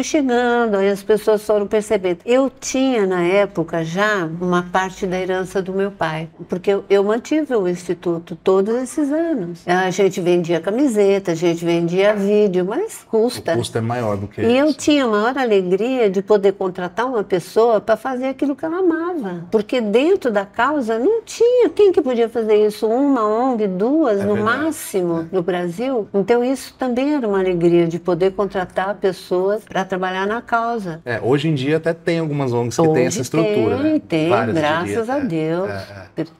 chegando, aí as pessoas foram percebendo. Eu tinha, na época, já uma parte da herança do meu pai, porque eu mantive o Instituto todos esses anos. A gente vendia camiseta, a gente vendia vídeo, mas custa. O custo é maior do que isso. E eu tinha a maior alegria de poder contratar uma pessoa para fazer aquilo que ela amava, porque dentro da causa não tinha. Quem que podia fazer isso? Uma ONG, 2, no máximo, no Brasil. Então isso também era uma alegria, de poder contratar pessoas para trabalhar na causa. Hoje em dia até tem algumas ONGs que têm essa estrutura, né? Tem, graças a Deus.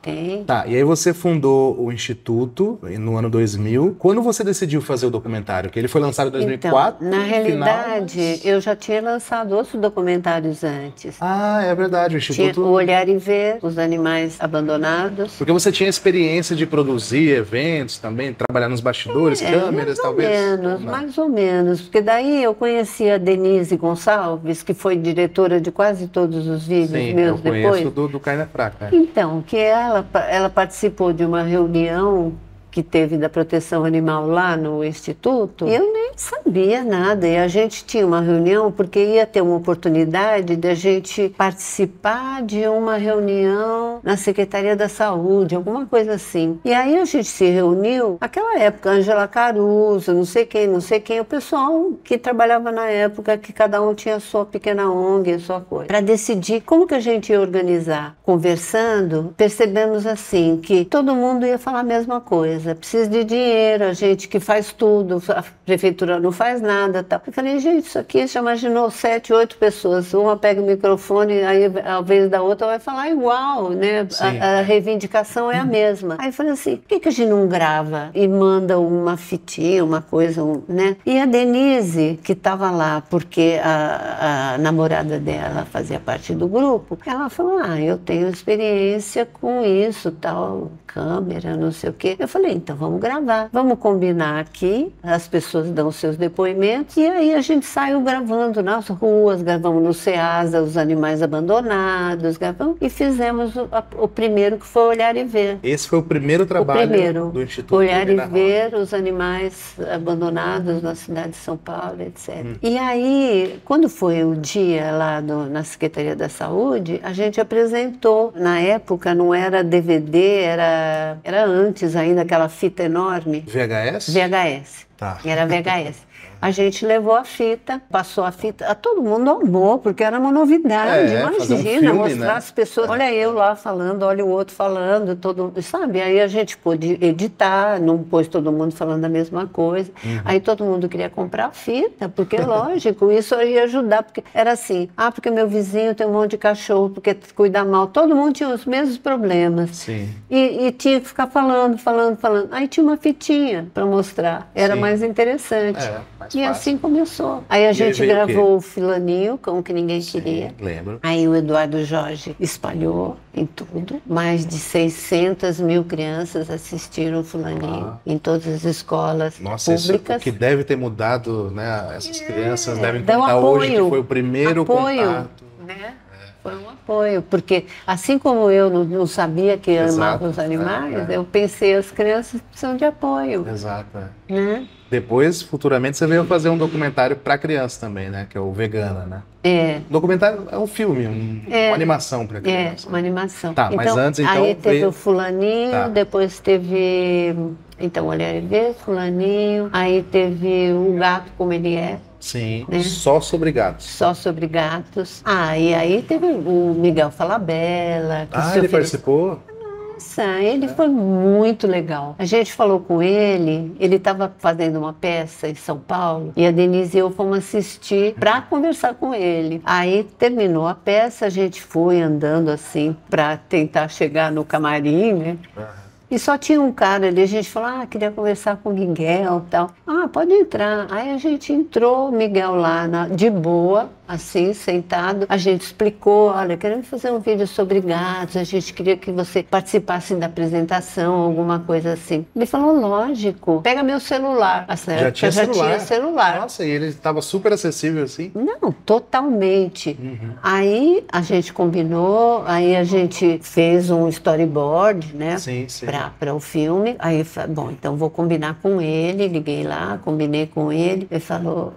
Tem. Tá, e aí você fundou o Instituto no ano 2000. Quando você decidiu fazer o documentário? Que ele foi lançado em 2004? Então, na realidade, eu já tinha lançado outros documentários antes. É verdade, o Instituto... Tinha o Olhar e Ver, os animais abandonados. Porque você tinha experiência de produzir eventos também, trabalhar nos bastidores, câmeras, talvez? Mais ou menos, porque daí eu conhecia a Denise Gonçalves, que foi diretora de quase todos os vídeos meus depois. Eu conheço do Carne Fraca. Então, que ela participou de uma reunião que teve da proteção animal lá no Instituto, eu nem sabia nada. E a gente tinha uma reunião porque ia ter uma oportunidade de a gente participar de uma reunião na Secretaria da Saúde, alguma coisa assim. E aí a gente se reuniu, naquela época, Ângela Caruso, não sei quem, o pessoal que trabalhava na época, que cada um tinha a sua pequena ONG, a sua coisa, para decidir como que a gente ia organizar. Conversando, percebemos assim, que todo mundo ia falar a mesma coisa. Precisa de dinheiro, a gente que faz tudo, a prefeitura não faz nada, tal. Eu falei, gente, isso aqui, você imaginou 7, 8 pessoas, uma pega o microfone, aí ao vez da outra vai falar igual, né? A reivindicação é a mesma. Aí eu falei assim, por que a gente não grava e manda uma fitinha, uma coisa, né? E a Denise, que estava lá, porque a namorada dela fazia parte do grupo, ela falou, eu tenho experiência com isso, tal, câmera, não sei o quê. Eu falei, então vamos gravar, vamos combinar aqui, as pessoas dão seus depoimentos e aí a gente saiu gravando nas ruas, gravamos no Ceasa, os animais abandonados, gravamos e fizemos o primeiro, que foi Olhar e Ver. Esse foi o primeiro trabalho do Instituto. Olhar e Ver os animais abandonados na cidade de São Paulo, etc. E aí, quando foi o dia lá na Secretaria da Saúde, a gente apresentou. Na época não era DVD, era antes ainda, aquela fita enorme. VHS? VHS. Tá. Era VHS. A gente levou a fita, passou a fita, todo mundo amou, porque era uma novidade. Imagina, mostrar as pessoas. Olha eu lá falando, olha o outro falando, sabe? Aí a gente pôde editar, não pôs todo mundo falando a mesma coisa. Aí todo mundo queria comprar a fita, porque lógico, isso ia ajudar, porque era assim, porque meu vizinho tem um monte de cachorro, porque cuida mal. Todo mundo tinha os mesmos problemas. Sim. E tinha que ficar falando. Aí tinha uma fitinha para mostrar. Era mais interessante. E assim começou. Aí a gente gravou o Filaninho, como que ninguém queria. Lembro. Aí o Eduardo Jorge espalhou em tudo. Mais de 600 mil crianças assistiram o Fulaninho em todas as escolas públicas. Isso que deve ter mudado, né? Essas crianças devem contar hoje que foi o primeiro contato. Né? Foi um apoio, porque assim como eu não sabia que Exato, amava os animais, eu pensei, as crianças precisam de apoio. Exato. Né? Depois, futuramente, você veio fazer um documentário para criança também, né? Que é o Vegana, né? Documentário é um filme, uma animação para criança. Uma animação. Tá, mas antes, então... Aí teve o fulaninho, depois teve... Então, Olhar e Ver, fulaninho. Aí teve o Gato Como Ele É. Sim, né? Só sobre gatos. Só sobre gatos. E aí teve o Miguel Falabella. Ele participou? Nossa, ele foi muito legal. A gente falou com ele estava fazendo uma peça em São Paulo e a Denise e eu fomos assistir para conversar com ele. Aí terminou a peça, a gente foi andando assim para tentar chegar no camarim, né? E só tinha um cara ali, a gente falou, queria conversar com o Miguel e tal. Pode entrar. Aí a gente entrou, o Miguel lá de boa, assim, sentado. A gente explicou, olha, queremos fazer um vídeo sobre gatos, a gente queria que você participasse da apresentação, alguma coisa assim. Ele falou, lógico, pega meu celular. Já tinha celular. Nossa, e ele estava super acessível assim? Não, totalmente. Aí a gente combinou, aí a gente fez um storyboard, né? Sim. Para o filme. Aí, bom, então vou combinar com ele. Liguei lá, combinei com ele. Ele falou,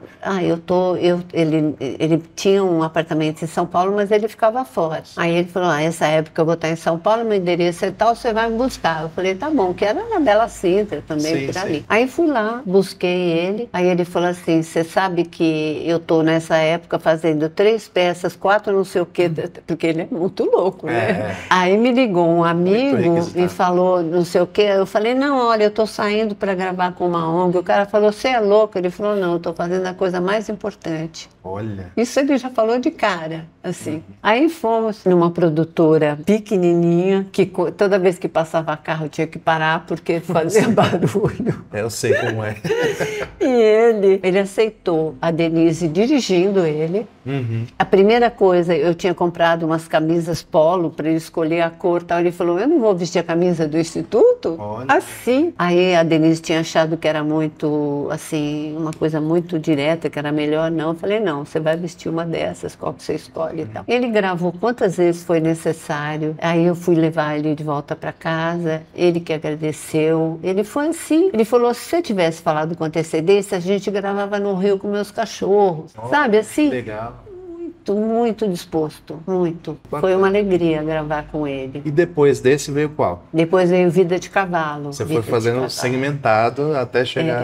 ele tinha um apartamento em São Paulo, mas ele ficava fora. Aí ele falou, essa época eu vou estar em São Paulo, meu endereço é tal, você vai me buscar. Eu falei, tá bom, que era na Bela Sintra também, por ali. Aí fui lá, busquei ele. Aí ele falou assim, você sabe que eu tô nessa época fazendo 3 peças, 4 não sei o quê, porque ele é muito louco, né? Aí me ligou um amigo e falou, não sei o quê. Eu falei, não, olha, eu tô saindo para gravar com uma ONG. O cara falou, você é louco? Ele falou, não, eu tô fazendo a coisa mais importante. Olha. Isso ele já falou de cara, assim. Aí fomos numa produtora pequenininha, que toda vez que passava carro tinha que parar porque fazia barulho. Eu sei como é. E ele aceitou a Denise dirigindo ele. A primeira coisa, eu tinha comprado umas camisas polo para ele escolher a cor e tal. Ele falou, eu não vou vestir a camisa do Instituto? Olha. Assim. Aí a Denise tinha achado que era muito, assim, uma coisa muito direta, que era melhor. Não, eu falei, não, você vai vestir uma dessas, qual que você escolhe e tal. Ele gravou quantas vezes foi necessário. Aí eu fui levar ele de volta para casa, ele que agradeceu. Ele foi assim, ele falou, se você tivesse falado com antecedência, a gente gravava no Rio com meus cachorros. Sabe, assim? Legal. Muito disposto, muito. Bacana. Foi uma alegria gravar com ele. E depois desse veio qual? Depois veio Vida de Cavalo. Você foi fazendo segmentado até chegar...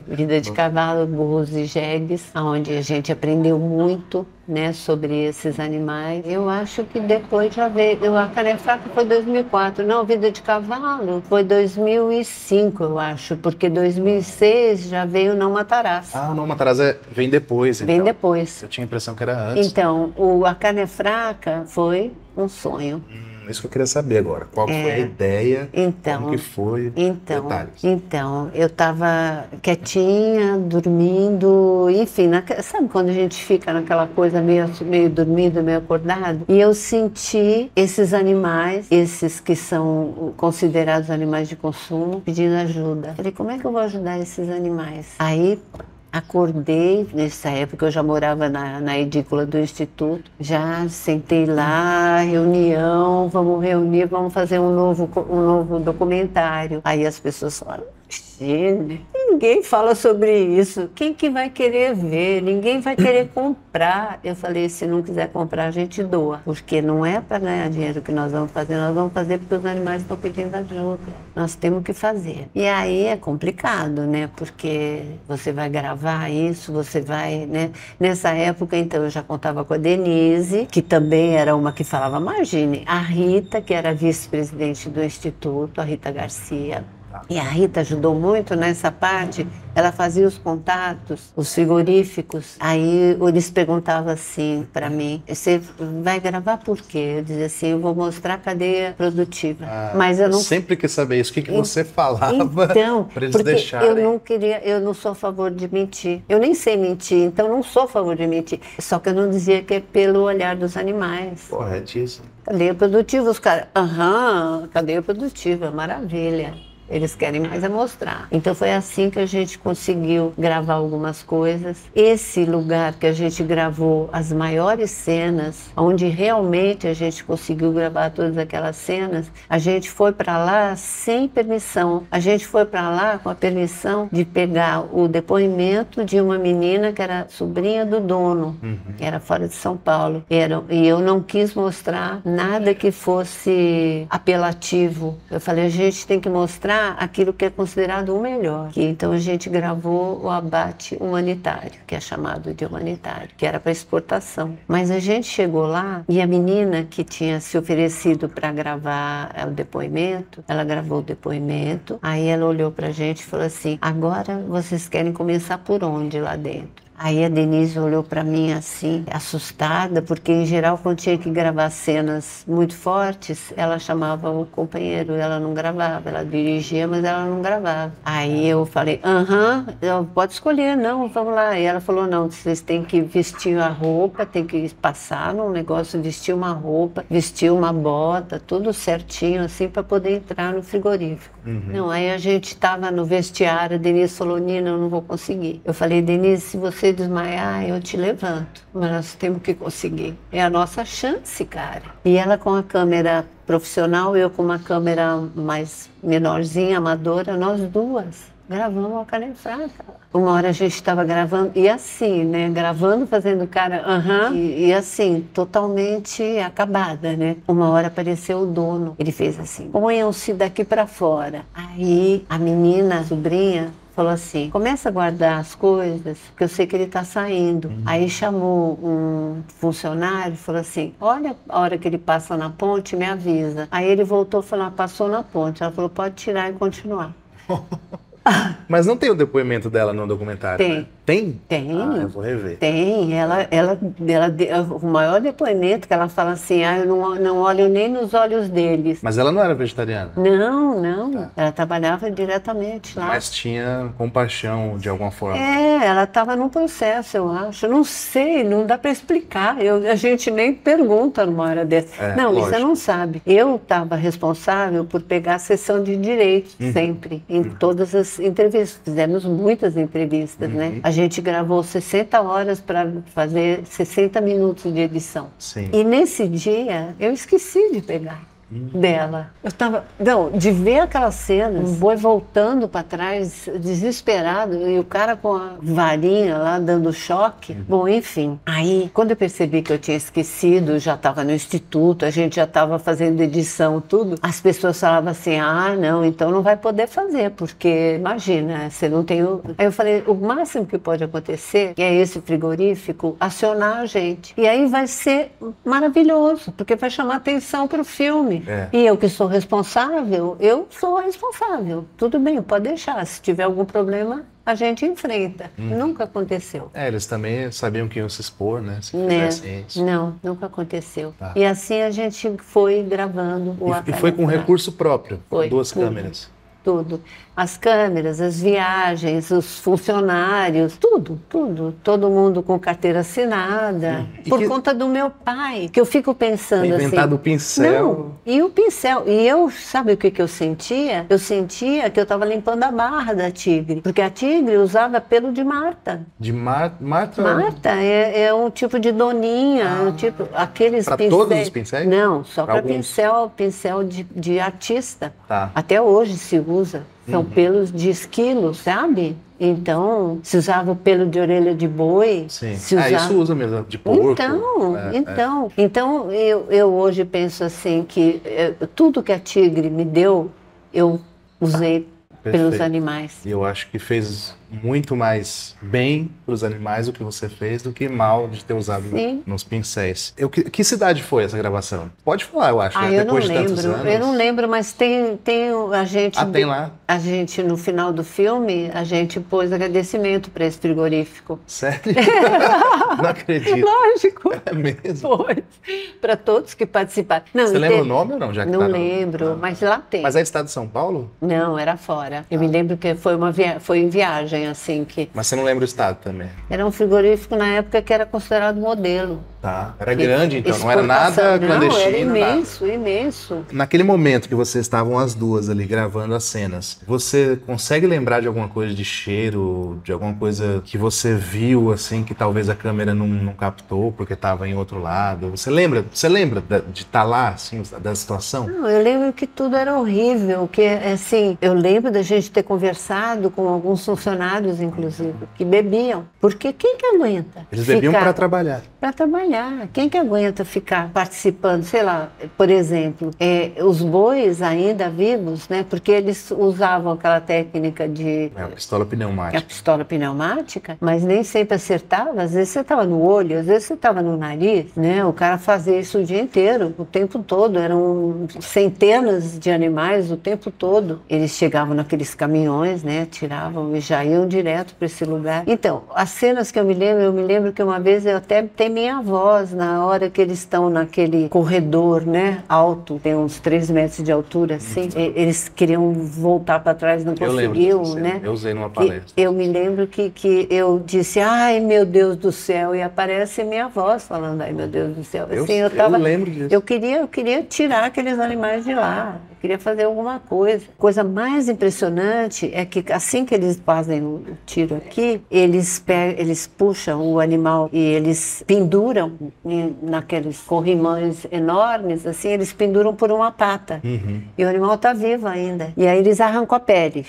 Vida de Cavalo, Burros e Jegues, onde a gente aprendeu muito, né, sobre esses animais. Eu acho que depois já veio... A Carne Fraca foi 2004. Não, Vida de Cavalo foi 2005, eu acho, porque 2006 já veio Não Matarás. Não Matarás vem depois, então. Vem depois. Eu tinha a impressão que era antes. Então, A Carne Fraca foi um sonho. Isso que eu queria saber agora. Qual foi a ideia? Como que foi? Detalhes. Então, eu estava quietinha, dormindo, enfim, sabe quando a gente fica naquela coisa meio dormido, meio acordado? E eu senti esses animais, esses que são considerados animais de consumo, pedindo ajuda. Falei, como é que eu vou ajudar esses animais? Aí acordei, nessa época eu já morava na edícula do Instituto, já sentei lá, reunião, vamos reunir, vamos fazer um novo documentário. Aí as pessoas falaram, ninguém fala sobre isso, quem que vai querer ver? Ninguém vai querer comprar. Eu falei, se não quiser comprar, a gente doa, porque não é para ganhar dinheiro que nós vamos fazer porque os animais estão pedindo ajuda. Nós temos que fazer. E aí é complicado, né? Porque você vai gravar isso, você vai, né? Nessa época, então, eu já contava com a Denise, que também era uma que falava, imagine, a Rita, que era vice-presidente do Instituto, a Rita Garcia. E a Rita ajudou muito nessa parte, ela fazia os contatos, os frigoríficos. Aí eles perguntavam assim para mim, você vai gravar por quê? Eu dizia assim, eu vou mostrar a cadeia produtiva. Mas eu não... sempre quis saber isso, o que você falava para eles deixarem? Eu não sou a favor de mentir. Eu nem sei mentir, então não sou a favor de mentir. Só que eu não dizia que é pelo olhar dos animais. Corretíssimo. Cadeia produtiva, os caras, cadeia produtiva, maravilha. Eles querem mais é mostrar. Então foi assim que a gente conseguiu gravar algumas coisas. Esse lugar que a gente gravou as maiores cenas, onde realmente a gente conseguiu gravar todas aquelas cenas, a gente foi para lá sem permissão. A gente foi para lá com a permissão de pegar o depoimento de uma menina que era sobrinha do dono, era fora de São Paulo. E eu não quis mostrar nada que fosse apelativo. Eu falei, a gente tem que mostrar aquilo que é considerado o melhor. Então a gente gravou o abate humanitário, que é chamado de humanitário, que era para exportação. Mas a gente chegou lá e a menina que tinha se oferecido para gravar o depoimento, ela gravou o depoimento, aí ela olhou pra gente e falou assim, agora vocês querem começar por onde lá dentro? Aí a Denise olhou para mim assim, assustada, porque em geral quando tinha que gravar cenas muito fortes, ela chamava o companheiro, ela não gravava, ela dirigia, mas ela não gravava. Aí eu falei, pode escolher, não, vamos lá. E ela falou, não, vocês têm que vestir a roupa, tem que passar num negócio, vestir uma roupa, vestir uma bota, tudo certinho assim para poder entrar no frigorífico. Não, aí a gente estava no vestiário, a Denise falou, Nina, eu não vou conseguir. Eu falei, Denise, se você desmaiar, eu te levanto, mas nós temos que conseguir. É a nossa chance, cara. E ela com a câmera profissional, eu com uma câmera mais menorzinha, amadora, nós duas gravamos a Cara Fraca. Uma hora a gente estava gravando, e assim, né, gravando, fazendo cara, e assim, totalmente acabada, né. Uma hora apareceu o dono, ele fez assim, ponham-se daqui para fora. Aí a menina, a sobrinha, falou assim, começa a guardar as coisas, porque eu sei que ele está saindo. Aí chamou um funcionário e falou assim, olha a hora que ele passa na ponte, me avisa. Aí ele voltou e falou, passou na ponte. Ela falou, pode tirar e continuar. Mas não tem o depoimento dela no documentário? Tem. Né? Tem? Tem. Ah, eu vou rever. Tem. O maior depoimento que ela fala assim, eu não olho nem nos olhos deles. Mas ela não era vegetariana? Não. Tá. Ela trabalhava diretamente lá. Mas tinha compaixão de alguma forma? Ela estava num processo, eu acho. Eu não sei, não dá para explicar. A gente nem pergunta numa hora dessa. Não, lógico. Você não sabe. Eu estava responsável por pegar a sessão de direitos, sempre, em todas as entrevistas. Fizemos muitas entrevistas, né? A gente gravou 60 horas para fazer 60 minutos de edição. Sim. E nesse dia, eu esqueci de pegar dela. Eu tava, de ver aquelas cenas, um boi voltando para trás, desesperado, e o cara com a varinha lá dando choque. Bom, enfim. Aí, quando eu percebi que eu tinha esquecido, já estava no instituto, a gente já estava fazendo edição, tudo, as pessoas falavam assim, não, então não vai poder fazer, porque imagina, você não tem o... Aí eu falei, o máximo que pode acontecer é esse frigorífico acionar a gente. E aí vai ser maravilhoso, porque vai chamar atenção para o filme. E eu que sou responsável, eu sou responsável. Tudo bem, pode deixar. Se tiver algum problema, a gente enfrenta. Nunca aconteceu. Eles também sabiam que iam se expor, né? Se fizessem isso. Não, nunca aconteceu. Tá. E assim a gente foi gravando o E foi com recurso próprio? Foi. 2 câmeras? Tudo. As câmeras, as viagens, os funcionários, tudo. Todo mundo com carteira assinada. Por conta do meu pai, que eu fico pensando assim... Inventado o pincel. Não, e o pincel. E eu, sabe o que eu sentia? Eu sentia que eu estava limpando a barra da tigre. Porque a tigre usava pelo de Marta. De Marta? Marta é um tipo de doninha, aqueles pra pincéis. Todos os pincéis? Não, só para pincel de artista. Tá. Até hoje se usa. São pelos de esquilo, sabe? Então, se usava o pelo de orelha de boi. Sim. Se usava... isso usa mesmo, de porco. Então eu hoje penso assim que tudo que a tigre me deu, eu usei pelos animais. E eu acho que fez muito mais bem para os animais o que você fez do que mal de ter usado nos pincéis. Que cidade foi essa gravação? Pode falar, eu acho. Eu não lembro. Eu não lembro, mas tem a gente... tem lá? A gente, no final do filme, a gente pôs agradecimento para esse frigorífico. Sério? Não acredito. Lógico. É mesmo? Foi. Para todos que participaram. Não, você lembra o nome ou não? Já que não lembro, mas lá tem. Mas é estado de São Paulo? Não, era fora. Eu me lembro que foi em viagem, assim, que... Mas você não lembra o estado também? Era um frigorífico na época que era considerado modelo. Tá. Era grande, então, não era nada Não, clandestino. era imenso, nada. imenso. Naquele momento que vocês estavam as duas ali gravando as cenas, você consegue lembrar de alguma coisa de cheiro, de alguma coisa que você viu, assim, que talvez a câmera não captou porque estava em outro lado? Você lembra de estar lá, assim, da situação? Não, eu lembro que tudo era horrível, que assim, eu lembro da gente ter conversado com alguns funcionários, inclusive, que bebiam. Porque quem que aguenta? Eles bebiam para trabalhar. Para trabalhar. Quem que aguenta ficar participando? Sei lá, por exemplo, os bois ainda vivos, né? Porque eles usavam aquela técnica de... a pistola pneumática. A pistola pneumática, mas nem sempre acertava. Às vezes você estava no olho, às vezes você estava no nariz, né? O cara fazia isso o dia inteiro, o tempo todo. Eram centenas de animais o tempo todo. Eles chegavam naqueles caminhões, né? Tiravam e já iam direto para esse lugar. Então, as cenas que eu me lembro que uma vez eu até tenho minha voz na hora que eles estão naquele corredor, né? Alto, tem uns 3 metros de altura, assim. Eles queriam voltar para trás, não conseguiam, né? Eu usei numa palestra. Eu me lembro que eu disse, ai meu Deus do céu, e aparece minha voz falando, ai meu Deus do céu. Assim, eu lembro disso. Eu queria tirar aqueles animais de lá. Queria fazer alguma coisa. Coisa mais impressionante é que assim que eles fazem o tiro aqui, eles puxam o animal e eles penduram naqueles corrimões enormes, assim, eles penduram por uma pata. E o animal está vivo ainda. E aí eles arrancam a pele.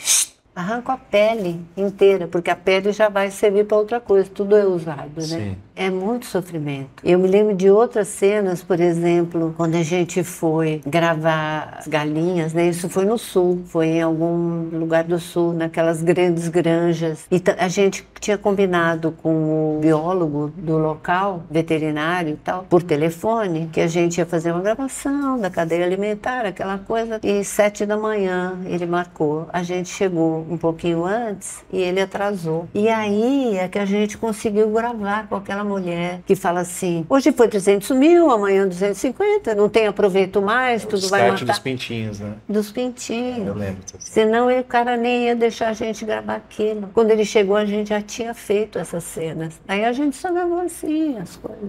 Arrancam a pele inteira, porque a pele já vai servir para outra coisa, tudo é usado, né? Sim. É muito sofrimento. Eu me lembro de outras cenas, por exemplo, quando a gente foi gravar as galinhas, né? Isso foi no sul, foi em algum lugar do sul, naquelas grandes granjas. E a gente tinha combinado com o biólogo do local, veterinário e tal, por telefone, que a gente ia fazer uma gravação da cadeia alimentar, aquela coisa. E 7 da manhã ele marcou. A gente chegou um pouquinho antes e ele atrasou. E aí é que a gente conseguiu gravar com aquela mulher que fala assim, hoje foi 300 mil, amanhã 250, não tem aproveito mais, tudo vai matar. Dos pintinhos, né? Dos pintinhos. Eu lembro. Senão o cara nem ia deixar a gente gravar aquilo. Quando ele chegou, a gente já tinha feito essas cenas. Aí a gente só gravou assim as coisas.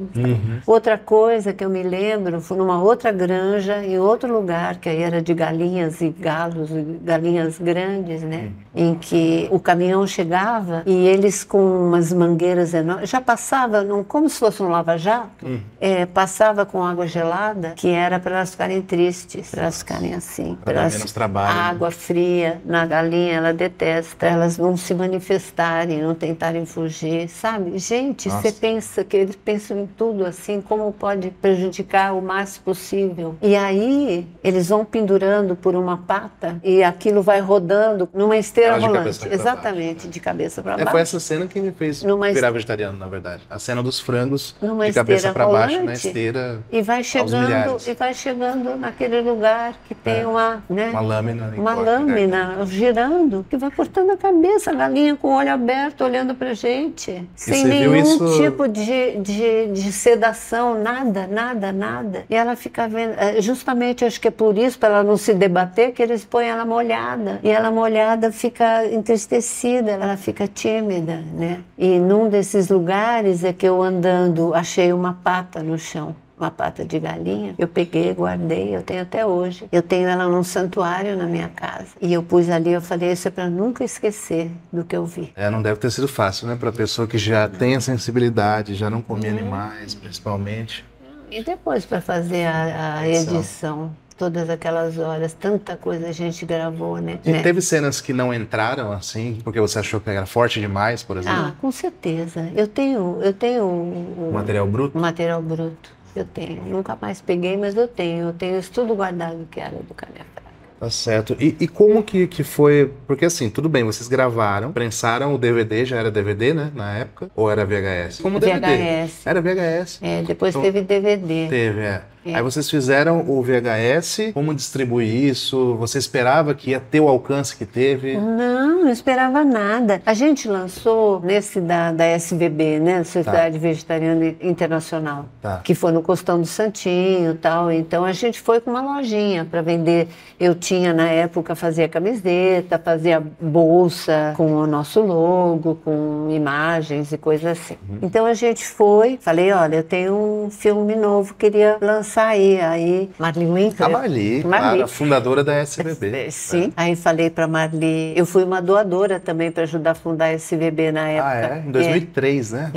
Outra coisa que eu me lembro, foi numa outra granja, em outro lugar, que aí era de galinhas e galos, galinhas grandes, né? Em que o caminhão chegava e eles com umas mangueiras enormes, já passava como se fosse um lava-jato, passava com água gelada, que era para elas ficarem tristes, para elas ficarem assim. Para dar menos trabalho. Água fria na galinha, ela detesta, elas não se manifestarem, não tentarem fugir, sabe? Gente, você pensa que eles pensam em tudo assim, como pode prejudicar o mais possível. E aí, eles vão pendurando por uma pata e aquilo vai rodando numa esteira rolante. Exatamente, de cabeça para baixo. Foi essa cena que me fez virar vegetariano, na verdade. A cena dos frangos de cabeça para baixo na esteira. E vai chegando naquele lugar que tem uma lâmina girando, que vai cortando a cabeça, a galinha com o olho aberto, olhando pra gente. Sem nenhum tipo de sedação, nada. E ela fica vendo, justamente acho que é por isso, para ela não se debater, que eles põem ela molhada. E ela molhada fica entristecida, ela fica tímida, né? E num desses lugares é que eu andando achei uma pata no chão, uma pata de galinha. Eu peguei, guardei, eu tenho até hoje. Eu tenho ela num santuário na minha casa. E eu pus ali, eu falei, isso é para nunca esquecer do que eu vi. Não deve ter sido fácil, né? Para pessoa que já tem a sensibilidade, já não come animais, principalmente. E depois para fazer a edição. Todas aquelas horas, tanta coisa a gente gravou, né? E teve cenas que não entraram, assim, porque você achou que era forte demais, por exemplo? Ah, com certeza. Eu tenho material bruto? Material bruto, eu tenho. Nunca mais peguei, mas eu tenho isso tudo guardado que era do Canefraga. Tá certo. E como que foi? Porque assim, tudo bem, vocês gravaram, prensaram o DVD, já era DVD, né, na época? Ou era VHS? Como DVD? VHS. Era VHS. Depois então, teve DVD. Teve, Aí vocês fizeram o VHS, como distribuir isso? Você esperava que ia ter o alcance que teve? Não esperava nada. A gente lançou nesse da SVB, né? Sociedade Vegetariana Internacional, que foi no Costão do Santinho e tal. Então a gente foi com uma lojinha para vender. Eu tinha na época, fazia camiseta, fazia bolsa com o nosso logo, com imagens e coisas assim. Então a gente foi, falei, olha, eu tenho um filme novo, queria lançar aí. Aí Marli Winkler. A Marli, claro, a fundadora da SVB. Sim. Aí falei para Marli, eu fui uma doadora também para ajudar a fundar a SVB na época. Ah, é? Em 2003, né?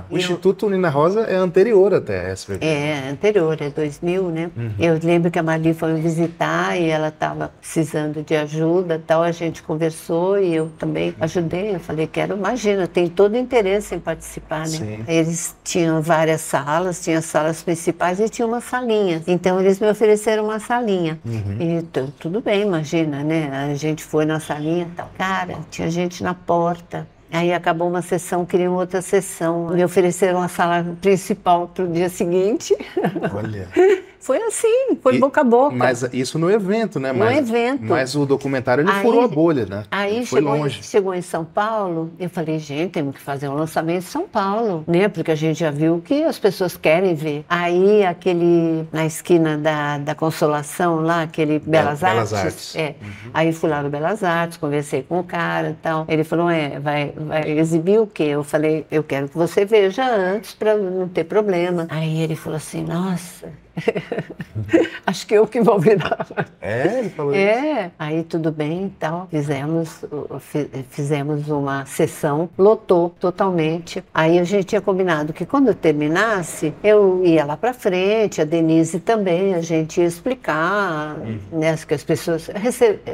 O Eu... Instituto Nina Rosa é anterior até a SVB. É, anterior, é 2000, né? Eu lembro que a Marli foi me visitar e ela estava precisando de ajuda e tal, a gente conversou e eu também ajudei. Eu falei, imagina, tem todo o interesse em participar, né? Sim. Eles tinham várias salas, tinha salas principais e tinha uma salinha. Então eles me ofereceram uma salinha. E tudo bem, imagina, né? A gente foi na salinha e tal. Cara, tinha gente na porta. Aí acabou uma sessão, queriam outra sessão. Me ofereceram a sala principal para o dia seguinte. Olha. Foi assim, foi boca a boca. Mas isso no evento, né? No evento. Mas o documentário, ele furou a bolha, né? Aí foi longe. Chegou em São Paulo, eu falei, gente, temos que fazer um lançamento em São Paulo, né? Porque a gente já viu que as pessoas querem ver. Aí, na esquina da Consolação, lá, aquele Belas Artes. Aí fui lá no Belas Artes, conversei com o cara e tal. Ele falou, vai exibir o quê? Eu falei, eu quero que você veja antes, para não ter problema. Aí ele falou assim, nossa... acho que eu que vou virar. Ele falou isso? Aí tudo bem e tal, fizemos uma sessão, lotou totalmente. Aí a gente tinha combinado que quando eu terminasse, eu ia lá pra frente, a Denise também, a gente ia explicar, né, que as pessoas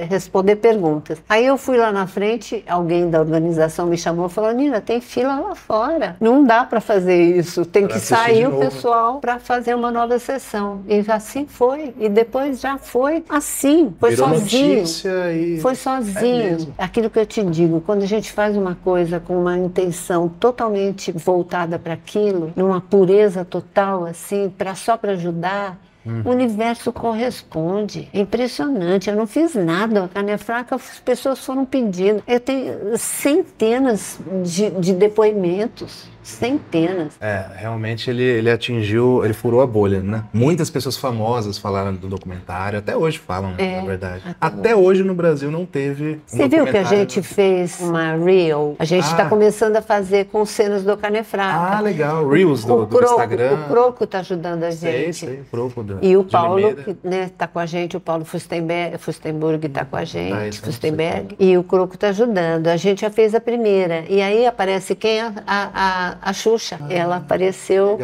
responder perguntas. Aí eu fui lá na frente, alguém da organização me chamou e falou, Nina, tem fila lá fora, não dá pra fazer isso, tem que sair o pessoal pra fazer uma nova sessão. E assim foi. E depois já foi assim. Foi virou sozinho. Notícia e... Foi sozinho. Aquilo que eu te digo, quando a gente faz uma coisa com uma intenção totalmente voltada para aquilo, numa pureza total, assim, só para ajudar, o universo corresponde. É impressionante. Eu não fiz nada. A carne é fraca, as pessoas foram pedindo. Eu tenho centenas de depoimentos. Centenas. Realmente ele atingiu, ele furou a bolha, né? Muitas pessoas famosas falaram do documentário, até hoje falam, na verdade. Até hoje no Brasil não teve Você viu que a gente fez uma Reel? A gente está começando a fazer com cenas do Carne Fraca. Ah, legal. Reels do Instagram. O Croco está ajudando a gente. Sei, o Croco e o Paulo, que está com a gente, o Paulo Fustenberg está com a gente, Fustenberg. E o Croco está ajudando. A gente já fez a primeira. E aí aparece quem? A Xuxa, ela apareceu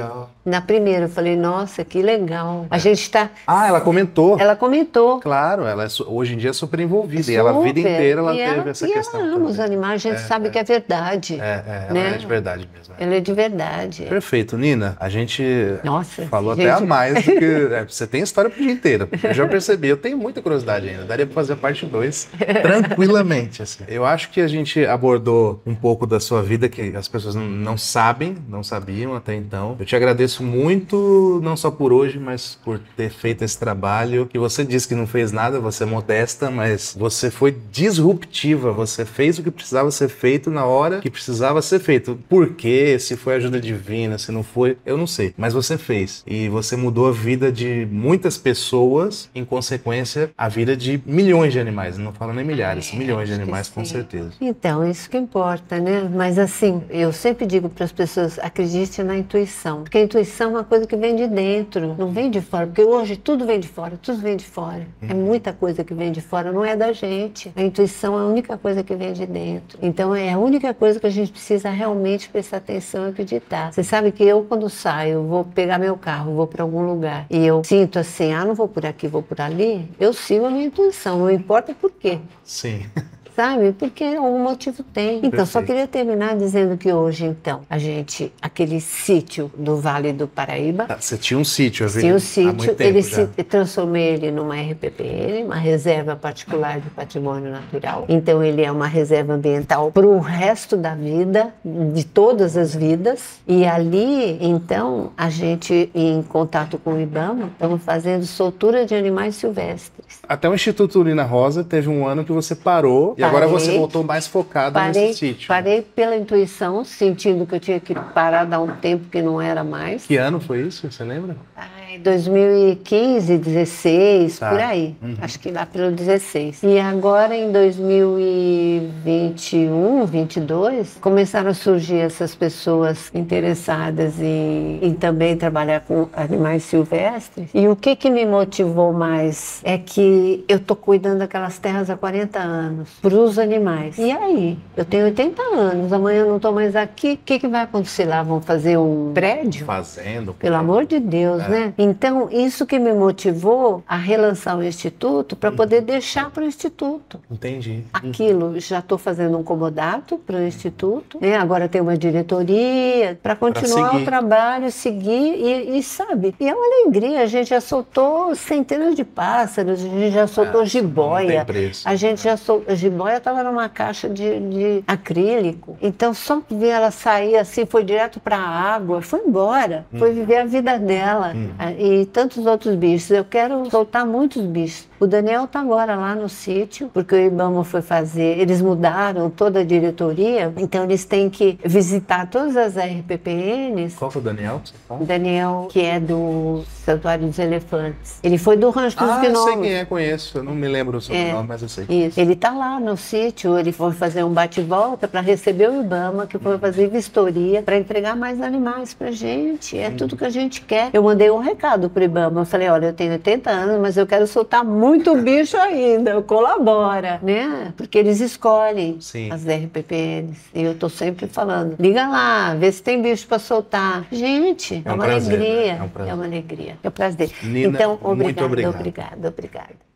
na primeira. Eu falei, nossa, que legal. A gente está... ela comentou. Ela comentou. Claro, ela hoje em dia é super envolvida. E ela a vida inteira ela teve essa questão. Ela ama os animais, a gente sabe que é verdade. Ela é de verdade mesmo. Ela é de verdade. Perfeito, Nina. A gente falou gente... até a mais do que... você tem história pro dia inteiro. Eu já percebi. Eu tenho muita curiosidade ainda. Daria para fazer a parte 2 tranquilamente. Assim. Eu acho que a gente abordou um pouco da sua vida que as pessoas não sabiam até então. Eu te agradeço muito, não só por hoje, mas por ter feito esse trabalho, que você disse que não fez nada, você é modesta, mas você foi disruptiva, você fez o que precisava ser feito na hora que precisava ser feito. Por quê? Se foi ajuda divina, se não foi, eu não sei, mas você fez. E você mudou a vida de muitas pessoas, em consequência, a vida de milhões de animais, não falo nem milhares, milhões de animais, com certeza. Então, isso que importa, né? Mas assim, eu sempre digo para as pessoas, acredite na intuição. Porque a intuição é uma coisa que vem de dentro, não vem de fora. Porque hoje tudo vem de fora, tudo vem de fora. É muita coisa que vem de fora, não é da gente. A intuição é a única coisa que vem de dentro. Então é a única coisa que a gente precisa realmente prestar atenção e acreditar. Você sabe que eu, quando saio, vou pegar meu carro, vou para algum lugar, e eu sinto assim, não vou por aqui, vou por ali, eu sigo a minha intuição, não importa por quê. Sim. sabe? Porque algum motivo tem. Então, só queria terminar dizendo que hoje, então, aquele sítio do Vale do Paraíba... Você tinha um sítio, Tinha um sítio, ele já. transformei ele numa RPPN, uma reserva particular de patrimônio natural. Então, ele é uma reserva ambiental para o resto da vida, de todas as vidas. E ali, então, a gente, em contato com o IBAMA, estamos fazendo soltura de animais silvestres. Até o Instituto Nina Rosa teve um ano que você parou e agora você voltou mais focada nesse sítio. Parei pela intuição, sentindo que eu tinha que parar, dar um tempo que não era mais. Que ano foi isso? Você lembra? 2015, 16, por aí. Acho que lá pelo 16. E agora, em 2021, 22, começaram a surgir essas pessoas interessadas em também trabalhar com animais silvestres. E o que me motivou mais é que eu tô cuidando daquelas terras há 40 anos, para os animais. E aí? Eu tenho 80 anos, amanhã eu não tô mais aqui. O que vai acontecer lá? Vão fazer um prédio? Fazendo. Pelo amor de Deus, né? Então, isso que me motivou a relançar o Instituto para poder deixar para o Instituto. Entendi. Aquilo, já estou fazendo um comodato para o Instituto, né? Agora tem uma diretoria para continuar o trabalho, seguir e sabe, e é uma alegria, a gente já soltou centenas de pássaros, a gente já soltou jiboia, a gente já soltou, a jiboia estava numa caixa de acrílico, então só ver ela sair assim, foi direto para a água, foi embora, foi viver a vida dela. E tantos outros bichos. Eu quero soltar muitos bichos. O Daniel está agora lá no sítio, porque o IBAMA foi fazer, eles mudaram toda a diretoria, então eles têm que visitar todas as RPPNs. Qual foi o Daniel que você fala? O Daniel, que é do Santuário dos Elefantes. Ele foi do Rancho dos Gnomos. Eu sei quem é, conheço. Eu não me lembro o sobrenome, mas eu sei. Isso. Ele está lá no sítio, ele foi fazer um bate-volta para receber o IBAMA, que foi fazer vistoria, para entregar mais animais pra gente. É tudo que a gente quer. Eu mandei um recado pro IBAMA. Eu falei, olha, eu tenho 80 anos, mas eu quero soltar muito bicho ainda. Colabora, né? Porque eles escolhem as RPPNs. E eu tô sempre falando, liga lá, vê se tem bicho para soltar. Gente, é uma alegria. Né? É uma alegria. É um prazer. Nina, então, muito obrigado. Obrigada.